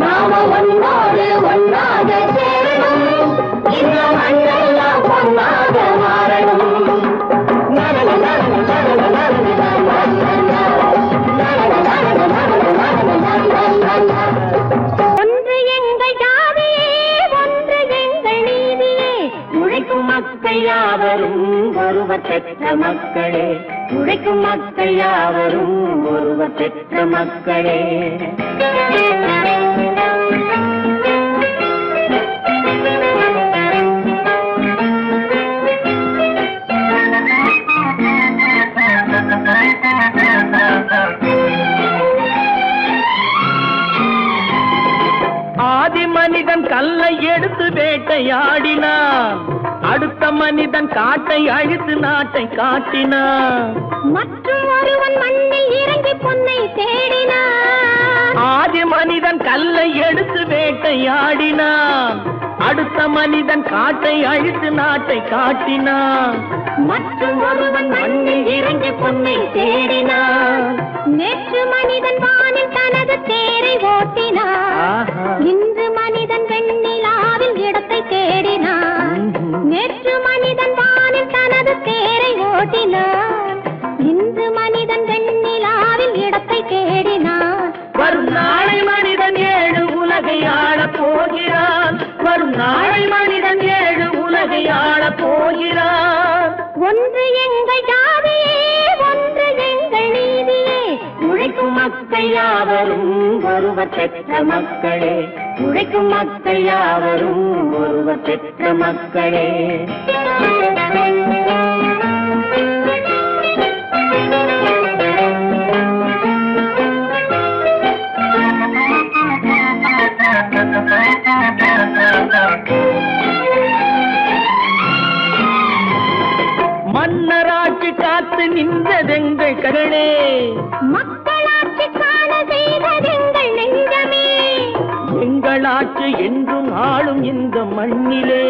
நாம ஒன்னோடு ஒன்னாக சேரணும் இந்த மண்ணெல்லாம் பொன்னாக மாறணும் ஒன்று எங்கள் ஜாதியே ஒன்று எங்கள் நீதியே உழைக்கும் மக்கள் யாவரும் ஒருவர் பெற்ற மக்களே உழைக்கும் மக்கள் யாவரும் ஒருவர் பெற்ற மக்களே ஆதி மனிதன் கல்லை எடுத்து வேட்டையாடினான் அடுத்த மனிதன் காட்டை அழித்து நாட்டை காட்டினான் மற்றும் ஒருவன் மண்ணில் இறங்கி பொன்னை தேடினான் ஆதி மனிதன் கல்லை எடுத்து வேட்டையாடினான் அடுத்த மனிதன் காட்டை அழித்து நாட்டை காட்டினான் மற்றும் ஒருவன் மண்ணில் இறங்கி பொன்னை தேடினான் நேற்று மனிதன் வானில் தனது தேரை ஓட்டினான் இன்று மனிதன் வெண்ணிலாவில் இடத்தை தேடினான் நேற்று மனிதன் வானில் தனது தேரை ஓட்டினான் இன்று மனிதன் வெண்ணிலாவில் இடத்தை தேடினான் வரும் நாளை மனிதன் 7 உலகை ஆளப் போகிறான் வரும் நாளை மனிதன் 7 உலகை ஆளப் போகிறான் ஒன்று எங்கள் ஜாதியே ஒன்று எங்கள் நீதியே உழைக்கும் மக்கள் யாவரும் ஒருவர் பெற்ற மக்களே உழைக்கும் மக்கள் யாவரும் ஒருவர் பெற்ற மக்களே. மன்னராட்சி காத்து நின்றதெங்கள் கருணே, மக்களாட்சி காண செய்ததெங்கள் நெஞ்சமே. எங்களாட்சி என்றும் ஆளும் இந்த மண்ணிலே.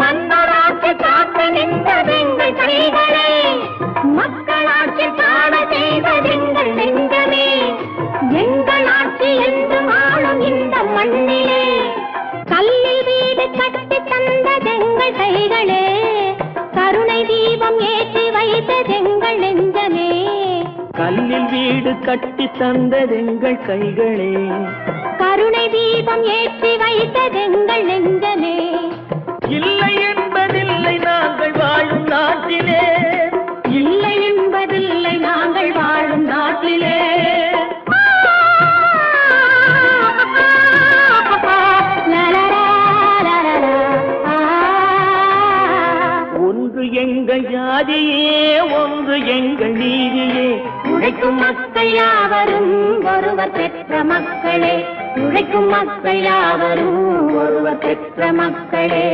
மன்னராட்சி காத்து நின்றதெங்கள் கைகளே, மக்களாட்சி காண செய்ததெங்கள் நெஞ்சமே. எங்களாட்சி என்றும் ஆளும் இந்த மண்ணிலே. கல்லில் வீடு கட்டி தந்ததெங்கள் கைகளே, கருணை தீபம் ஏற்றி வைத்ததெங்கள் நெஞ்சமே. கல்லில் வீடு கட்டி தந்ததெங்கள் கைகளே, கருணை தீபம் ஏற்றி வைத்ததெங்கள் நெஞ்சமே. இல்லை என்பதில்லை நாங்கள் வாழும் நாட்டிலே, இல்லை என்பதில்லை நாங்கள் வாழும் நாட்டிலே. ஒன்று எங்கள் ஜாதியே, ஒன்று எங்கள் நீதியே. உழைக்கும் மக்கள் யாவரும் ஒருவர் பெற்ற மக்களே. உழைக்கும் மக்கள் யாவரும் ஒருவர் பெற்ற மக்களே.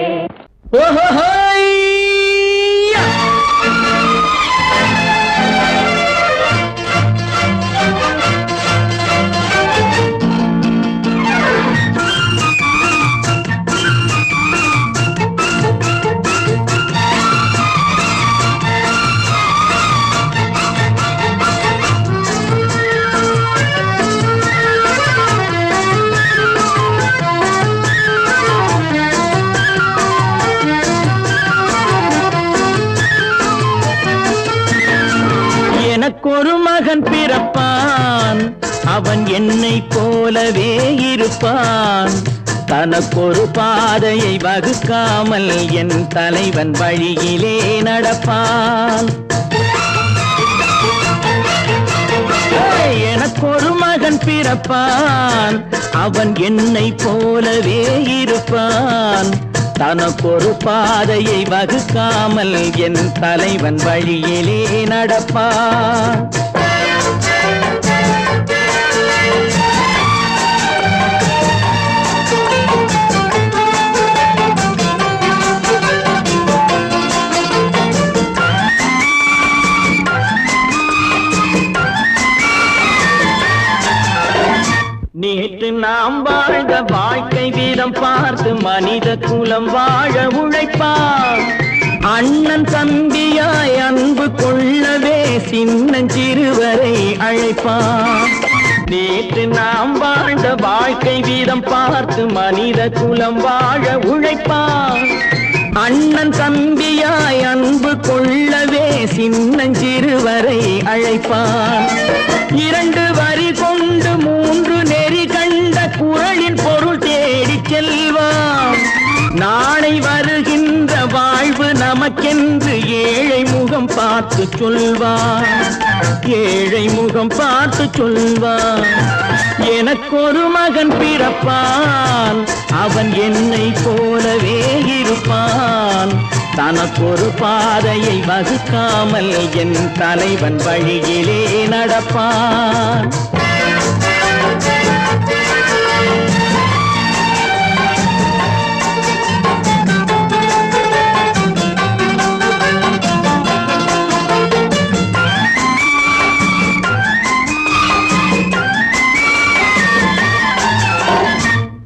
எனக்கொரு மகன் பிறப்பான், அவன் என்னை போலவே இருப்பான். தனக்கொரு பாதையை வகுக்காமல் என் தலைவன் வழியிலே நடப்பான். எனக்கொரு மகன் பிறப்பான், அவன் என்னை போலவே இருப்பான். தனக்கொரு பாதையை வகுக்காமல் என் தலைவன் வழியிலே நடப்பான். நேற்று நாம் வாழ்ந்த வாழ்க்கை வீதம் பார்த்து மனித குலம் வாழ உழைப்பான். அண்ணன் தம்பியாய் அன்பு கொள்ளவே சின்னஞ்சிறுவரை அழைப்பான். நேற்று நாம் வாழ்ந்த வாழ்க்கை வீதம் பார்த்து மனித குலம் வாழ உழைப்பான். அண்ணன் தம்பியாய் அன்பு கொள்ளவே சின்னஞ்சிறுவரை அழைப்பான். 2 வரி கொண்டு 3 நெறி கண்ட குறளின் பொருள் தேடிச் செல்வான். நாளை வருகின்ற வாழ்வு நமக்கென்று ஏழை முகம் பார்த்து சொல்வான். ஏழை முகம் பார்த்து சொல்வான். எனக்கொரு மகன் பிறப்பான், அவன் என்னை போலவே இருப்பான். தனக்கொரு பாதையை வகுக்காமல் என் தலைவன் வழியிலே நடப்பான்.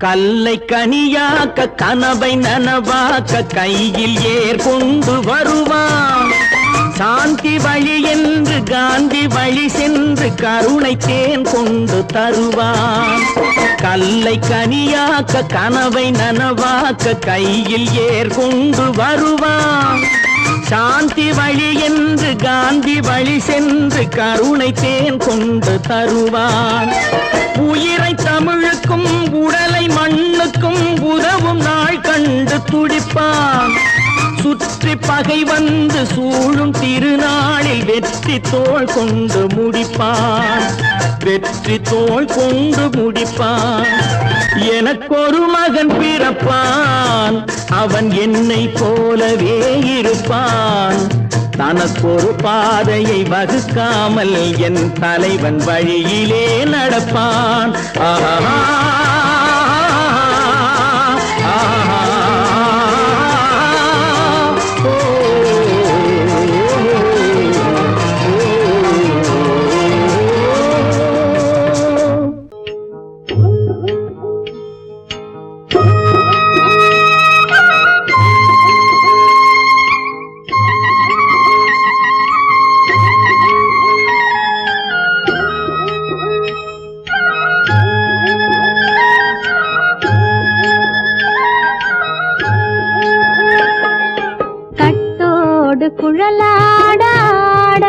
கல்லை கனியாக்க கனவை நனவாக்க கையில் ஏற்கொண்டு வருவான். சாந்தி வழி என்று காந்தி வழி சென்று கருணை தேன் கொண்டு தருவான். கல்லை கனியாக்க கனவை நனவாக்க கையில் ஏற்கொண்டு வருவான். சாந்தி வழி என்று காந்தி வழி சென்று கருணை தேன் கொண்டு தருவான். உயிரை தமிழுக்கும் உடலை மண்ணுக்கும் உதவும் நாள் கண்டு துடிப்பான். சுற்றி பகை வந்து சூழும் திருநாளில் வெற்றி தோள் கொண்டு முடிப்பான், வெற்றி தோள் கொண்டு முடிப்பான். எனக்கொரு மகன் பிறப்பான், அவன் என்னை போலவே இருப்பான். தனக்கொரு பாதையை வகுக்காமல் என் தலைவன் வழியிலே நடப்பான். ஆஹா குழலாட ஆட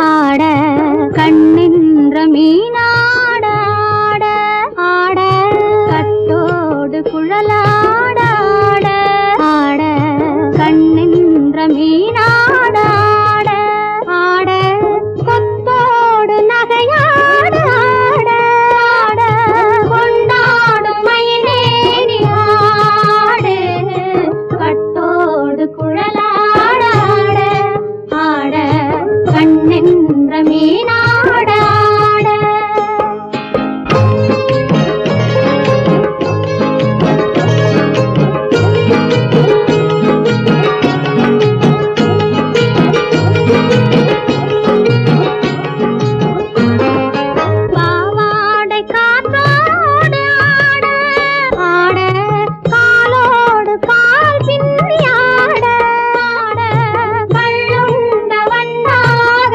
ஆட கண்ணின்ற மீனாட ஆட ஆட கட்டோடு குழலாட ஆட ஆட கண்ணின்ற மீனாட ஆட ஆட கொத்தோடு நகையாட ஆட ஆட கொண்டாடும் மயிலேறி ஆடு கட்டோடு குழலாட கண்ணென்ற மீனாட பாவாடை காற்றோடு ஆட ஆட காலோடு கால் பின்னி ஆட ஆட கள்ளுண்ட வண்ணாக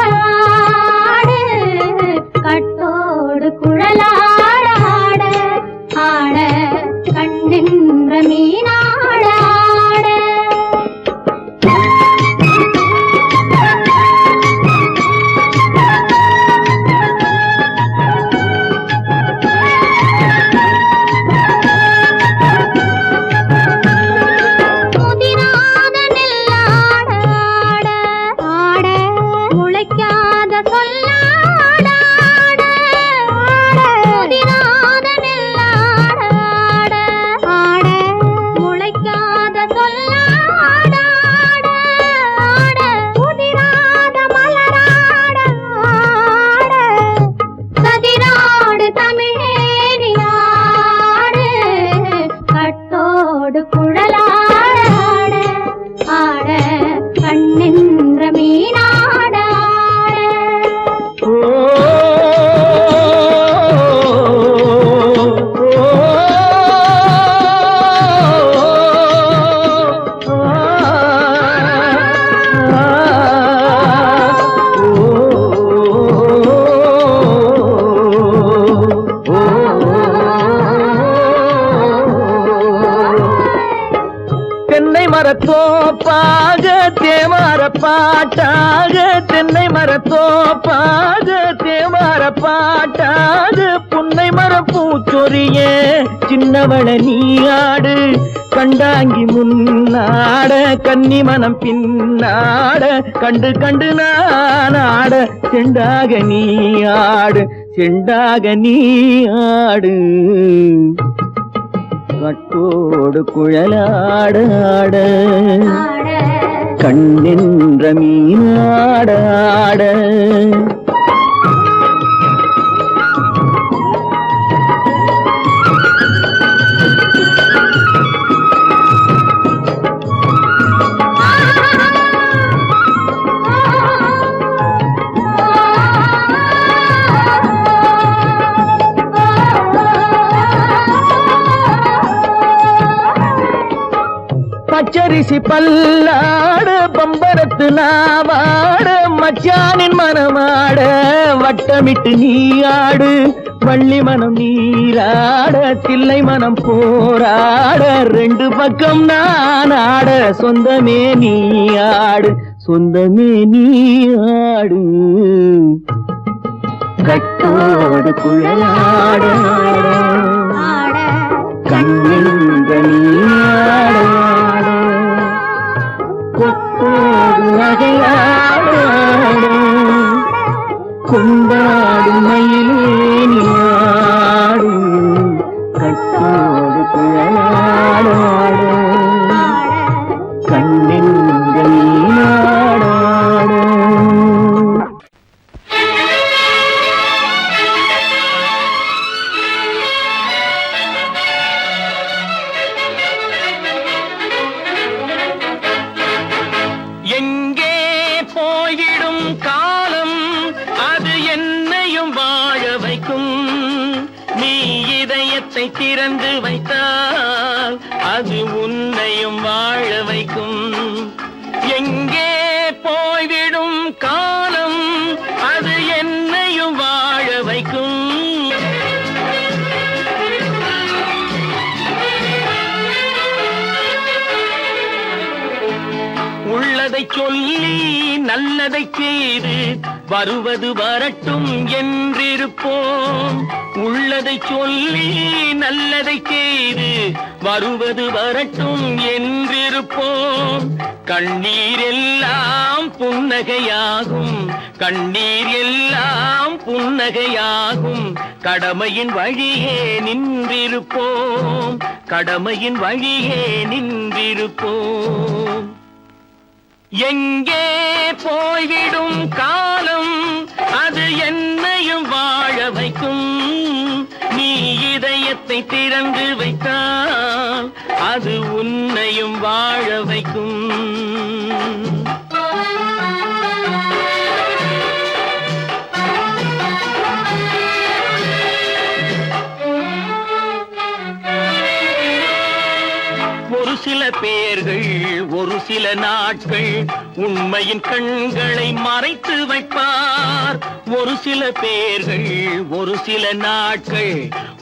ஆடு கட்டோடு குழலாட ஆட ஆட கண்ணென்ற மீனாட ஆட முதிராத நெல்லாட ஆட ஆட முளைக்காத சொல்லாட ஆட ஆட முதிராத நெல்லாட ஆட ஆட முளைக்காத சொல்லாட ஆட ஆட முதிராத மலராட ஆட கதிராடு தமிழேறி ஆடு கட்டோடு குழலாட ஆட கண்ணென்ற மீனாட தென்னை மரத்தோப்பாக தேமார பாட்டாக, தென்னை மரத்தோப்பாக தேமார பாட்டாக, புன்னை மர பூச்சொரிய சின்னவள நீயாடு கண்டாங்கி முன்னாட கன்னி மனம் பின்னாட கண்டு கண்டு நானாட செண்டாக நீயாடு செண்டாக நீயாடு கட்டோடு குழலாட ஆட கண்ணென்ற மீனாட ஆட பச்சரிசி பல்லாட பம்பரத்து நாவாட மச்சானின் மனமாட வட்டமிட்டு நீயாடு வள்ளி மனம் நீராட தில்லை மனம் போராட ரெண்டு பக்கம் நான் ஆட சொந்தமே நீயாடு சொந்தமே நீயாடு கட்டோடு குழலாட கண்ணின்ற நீயாட நகையாடு கொண்டாடும் மயிலே நீயாடு கட்டோடு குழலாடு கண்ணெங்கள் நீனாடாடு எங்கே போய்விடும் காலம் அது என்னையும் வாழ வைக்கும் நீ இதயத்தை திறந்து வைத்தால் அது உன்னையும் வாழ வைக்கும் எங்கே போய்விடும் காலம் அது என்னையும் வாழ வைக்கும் உள்ளதை சொல்லி நல்லதை செய்து வருவது வரட்டும் என்றிருப்போம் உள்ளதை சொல்லி நல்லதை செய்து வருவது வரட்டும் என்றிருப்போம் கண்ணீர் எல்லாம் புன்னகையாகும் கண்ணீர் எல்லாம் புன்னகையாகும் கடமையின் வழியே நின்றிருப்போம் கடமையின் வழியே நின்றிருப்போம் எங்கே போய்விடும் காலம் அது என்னையும் வாழ வைக்கும் நீ இதயத்தை திறந்து வைத்தால் அது உன்னையும் வாழ வைக்கும் ஒரு சில பேர்கள் ஒரு சில நாட்கள் உண்மையின் கண்களை மறைத்து வைப்பார் ஒரு சில பேர்கள் ஒரு சில நாட்கள்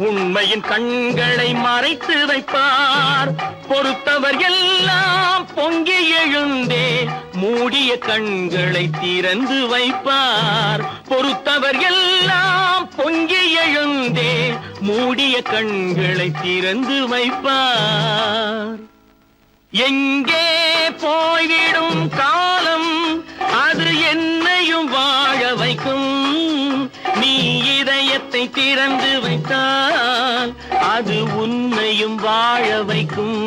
உண்மையின் கண்களை மறைத்து வைப்பார் பொறுத்தவர் எல்லாம் பொங்கி எழுந்தே மூடிய கண்களை திறந்து வைப்பார் பொறுத்தவர் எல்லாம் பொங்கி எழுந்தே மூடிய கண்களை திறந்து வைப்பார் எங்கே போய்விடும் காலம் அது என்னையும் வாழ வைக்கும் நீ இதயத்தை திறந்து வைத்தால் அது உன்னையும் வாழ வைக்கும்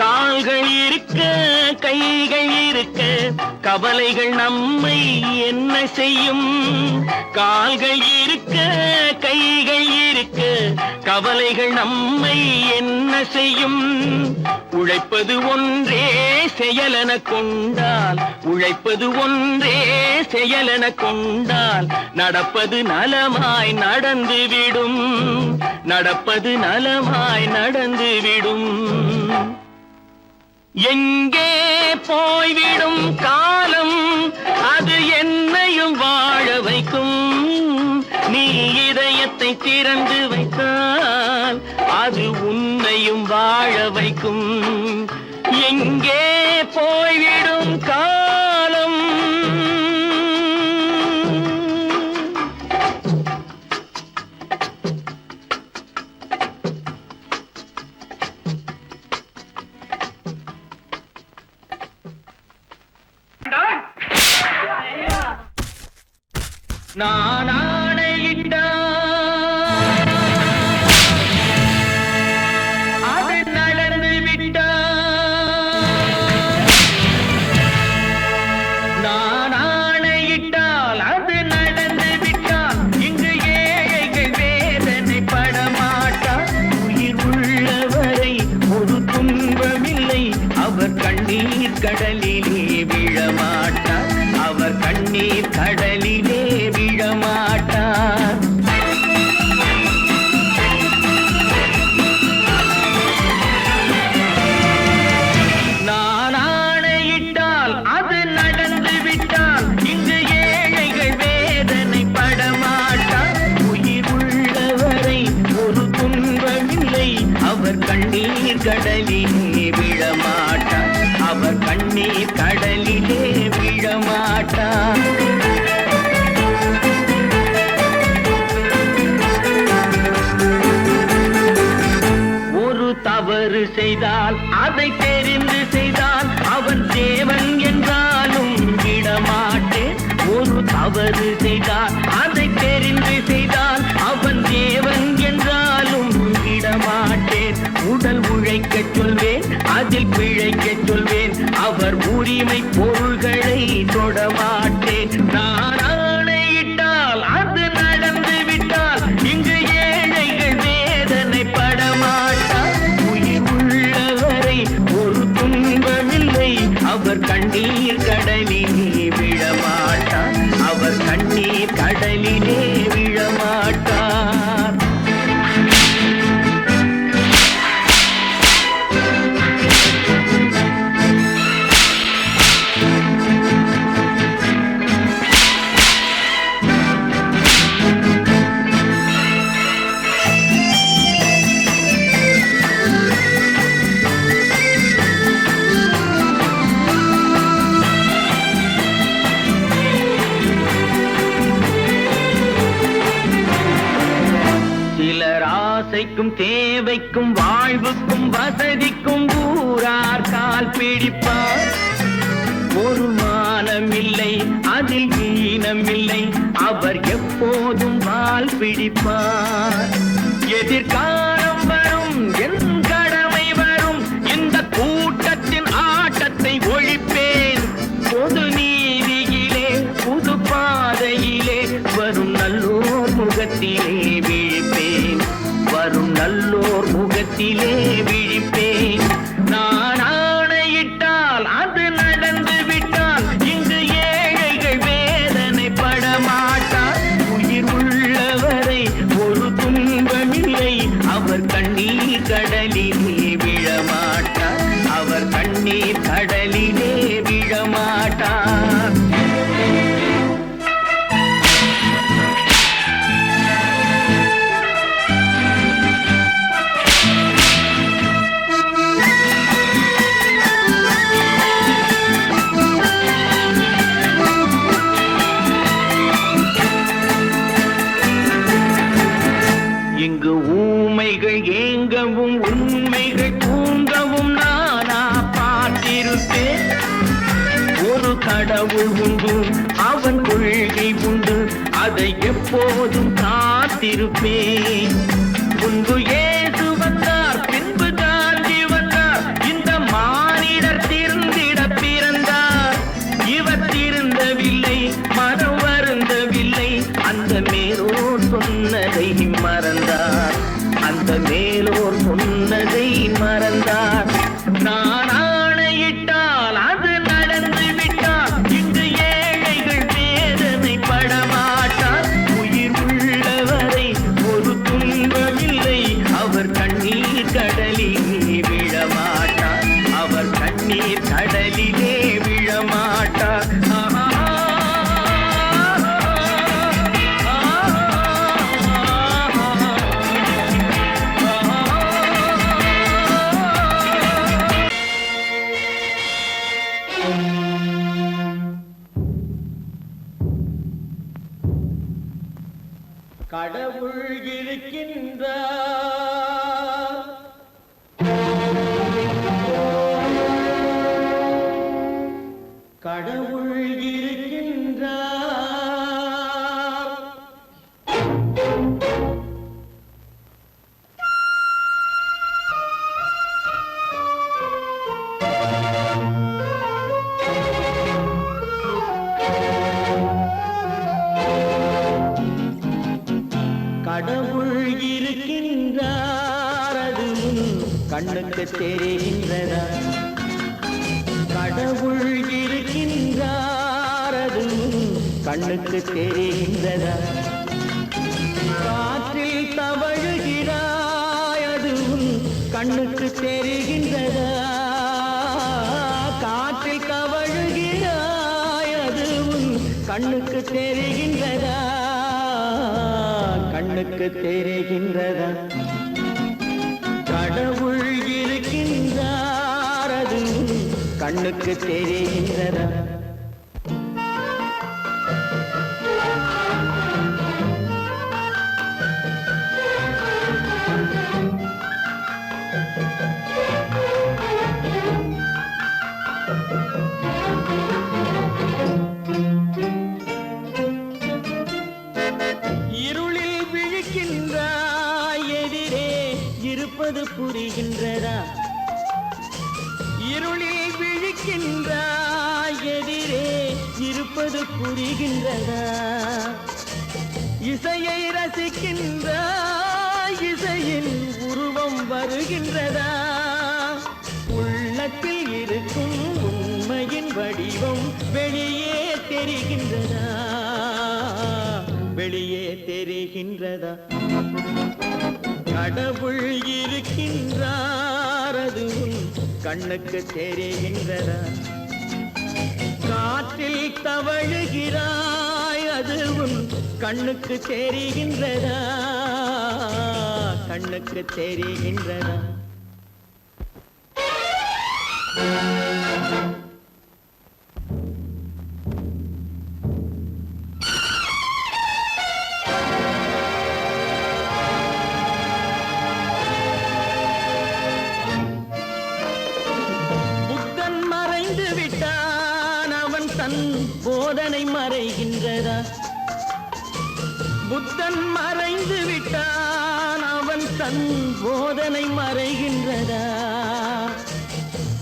கால்கள் இருக்க கைகள் இருக்க கவலைகள் நம்மை என்ன செய்யும் கால்கள் இருக்க கைகள் இருக்க கவலைகள் நம்மை என்ன செய்யும் உழைப்பது ஒன்றே செயலென கொண்டால் உழைப்பது ஒன்றே செயலென கொண்டால் நடப்பது நலமாய் நடந்துவிடும் நடப்பது நலமாய் நடந்துவிடும் எங்கே போய்விடும் காலம் அது என்னையும் வாழ வைக்கும் நீ இதயத்தை திறந்து வைத்தால் அது உன்னையும் வாழ வைக்கும் எங்கே போய்விடும் காலம் நான் ஆணையிட்டால் அது நடந்து விட்டால் நான் ஆணையிட்டால் அது நடந்து விட்டால் இங்கு ஏழைகள் வேதனை படமாட்டார் உயிர் உள்ளவரை ஒரு துன்பமில்லை அவர் கண்ணீர் கடலிலே விழமாட்டார் அவர் கண்ணீர் கடலிலே விழமாட்டார் நான் ஆணையிட்டால் அது நடந்து விட்டால் இங்கு ஏழைகள் வேதனை படமாட்டார் உயிர் உள்ளவரை ஒரு துன்பமில்லை அவர் கண்ணீர் கடலிலே விழமாட்டார் அவர் கண்ணீர் கடலிலே விழமாட்டார் செய்தால் அதை தெரிந்து செய்தால் அவன் தேவன் என்றாலும் விடமாட்டேன். ஒரு தவறு செய்தால் அதை தெரிந்து செய்தால் அவன் தேவன் என்றாலும் விடமாட்டேன். உடல் உழைக்கச் சொல்வேன், அதில் பிழைக்கச் சொல்வேன், அவர் உரிமை பொருள்களை தொடமாட்டேன். நான் ஆணையிட்டால் அது நடந்து விட்டால் இங்கு ஏழைகள் வேதனை படமாட்டார். உயிர் உள்ளவரை ஒரு துன்பமில்லை, அவர் கண்ணீர் கடலிலே விழமாட்டார். அவர் கண்ணீர் கடலிலே விழமாட்டார். ஆசைக்கும் தேவைக்கும் வாழ்வுக்கும் வசதிக்கும் ஊரார் கால் பிடிப்பார். ஒரு மானமில்லை, அதில் ஈனமில்லை, அவர் எப்போதும் வால் பிடிப்பார். எதிர்காலம் வரும், என் கடமை வரும், இந்த கூட்டத்தின் ஆட்டத்தை ஒழிப்பேன். பொது நீதியிலே புது பாதையிலே வரும் நல்லோர் முகத்திலே விழிப்பேன். வரும் நல்லோர் முகத்திலே விழிப்பேன். நான் ஆணையிட்டால் அது நடந்து விட்டால் இங்கு ஏழைகள் வேதனை படமாட்டார். உயிர் உள்ளவரை ஒரு துன்பமில்லை, அவர் கண்ணீர் கடலிலே விழமாட்டார். அவர் கண்ணீர் கடலிலே விழமாட்டார். இங்கு ஊமைகள் ஏங்கவும் உண்மைகள் தூங்கவும் நானா பார்த்திருப்பேன். ஒரு கடவுள் உண்டு, அவன் கொள்கை உண்டு, அதை எப்போதும் காத்திருப்பேன். முன்பு இயேசு வந்தார், பின்பு காந்தி வந்தார், இந்த மானிடர் திருந்திட பிறந்தார். இவர் திருந்தவில்லை, மனம் வருந்தவில்லை, அந்த மேலோர் சொன்னதை மறந்தார். அந்த மேலோர் சொன்னதை மறந்தார். நான் ஆணையிட்டால் அது நடந்து விட்டால் இங்கு ஏழைகள் வேதனை படமாட்டார். உயிர் உள்ளவரை ஒரு துன்பமில்லை, அவர் கண்ணீர் கடலிலே விழமாட்டார். அவர் கண்ணீர் கடலிலே விழமாட்டார். கடவுள் இருக்கின்றார், கடவுள் இருக்கின்றார். கடவுள் இருக்கின்றார், அது கண்ணுக்கு தெரிகின்றதா? கடவுள் இருக்கின்றார், அது கண்ணுக்கு தெரிகின்றதா? காற்றில் தவழுகிறாய், அது கண்ணுக்கு தெரிகின்றதா? காற்றில் தவழுகிறாய், அது கண்ணுக்கு தெரிகின்றதா? கண்ணுக்கு தெரிகின்றதா? கடவுள் இருக்கின்றார், அது கண்ணுக்கு தெரிகின்றதா? இருப்பது புரிகின்றதா? இருளில் விழிக்கின்றாய், எதிரே இருப்பது புரிகின்றதா? இசையை ரசிக்கின்றாய், இசையின் உருவம் வருகின்றதா? உள்ளத்தில் இருக்கும் உண்மையின் வடிவம் வெளியே தெரிகின்றதா? வெளியே தெரிகின்றதா? கடவுள் இருக்கின்றார், அது உன் கண்ணுக்கு தெரிகின்றதா? காற்றில் தவழுகிறாய், அது உன் கண்ணுக்கு தெரிகின்றதா? கண்ணுக்கு தெரிகின்றதா? புத்தன் மறைந்து விட்டான், அவன் தன் போதனை மறைகின்றதா? புத்தன் மறைந்து விட்டான், அவன் தன் போதனை மறைகின்றதா?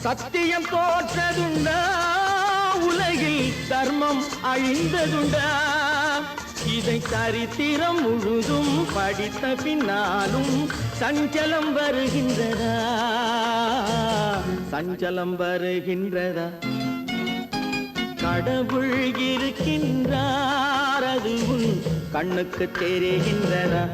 சத்தியம் தோற்றதுண்டா? உலகில் தர்மம் அழிந்ததுண்டா? இதை சரித்திரம் முழுதும் படித்த பின்னாலும் சஞ்சலம் வருகின்றதா? சஞ்சலம் வருகின்றதா? கடவுள் இருக்கின்றார், அது உன் கண்ணுக்கு தெரிகின்றதா?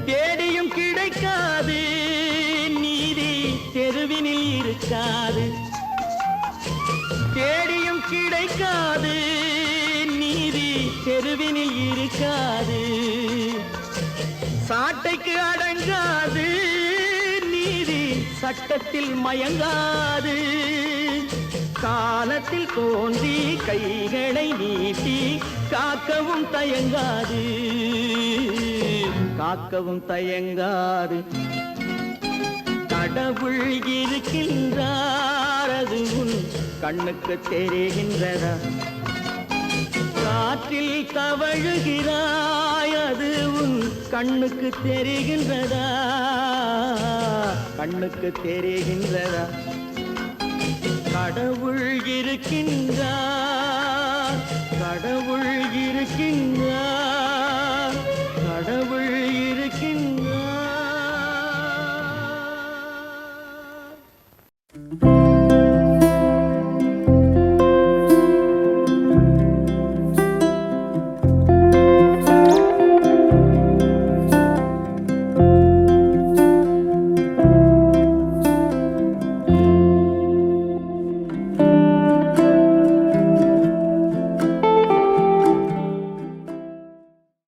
தேடியும் கிடைக்காது நீதி, தெருவினில் இருக்காது. தேடியும் கிடைக்காது நீதி, தெருவினில் இருக்காது. சாட்டைக்கு அடங்காது நீதி, சட்டத்தில் மயங்காது. காலத்தில் தோன்றி கைகளை நீட்டி காக்கவும் தயங்காது, காக்கவும் தயங்காது. கடவுள் இருக்கின்றார், அது உன் கண்ணுக்கு தெரிகின்றதா? காற்றில் தவழுகிறாய், அது உன் கண்ணுக்கு தெரிகின்றதா? கண்ணுக்கு தெரிகின்றதா? கடவுள் இருக்கின்றார், கடவுள் இருக்கின்றார், கடவுள் இருக்கின்றார்.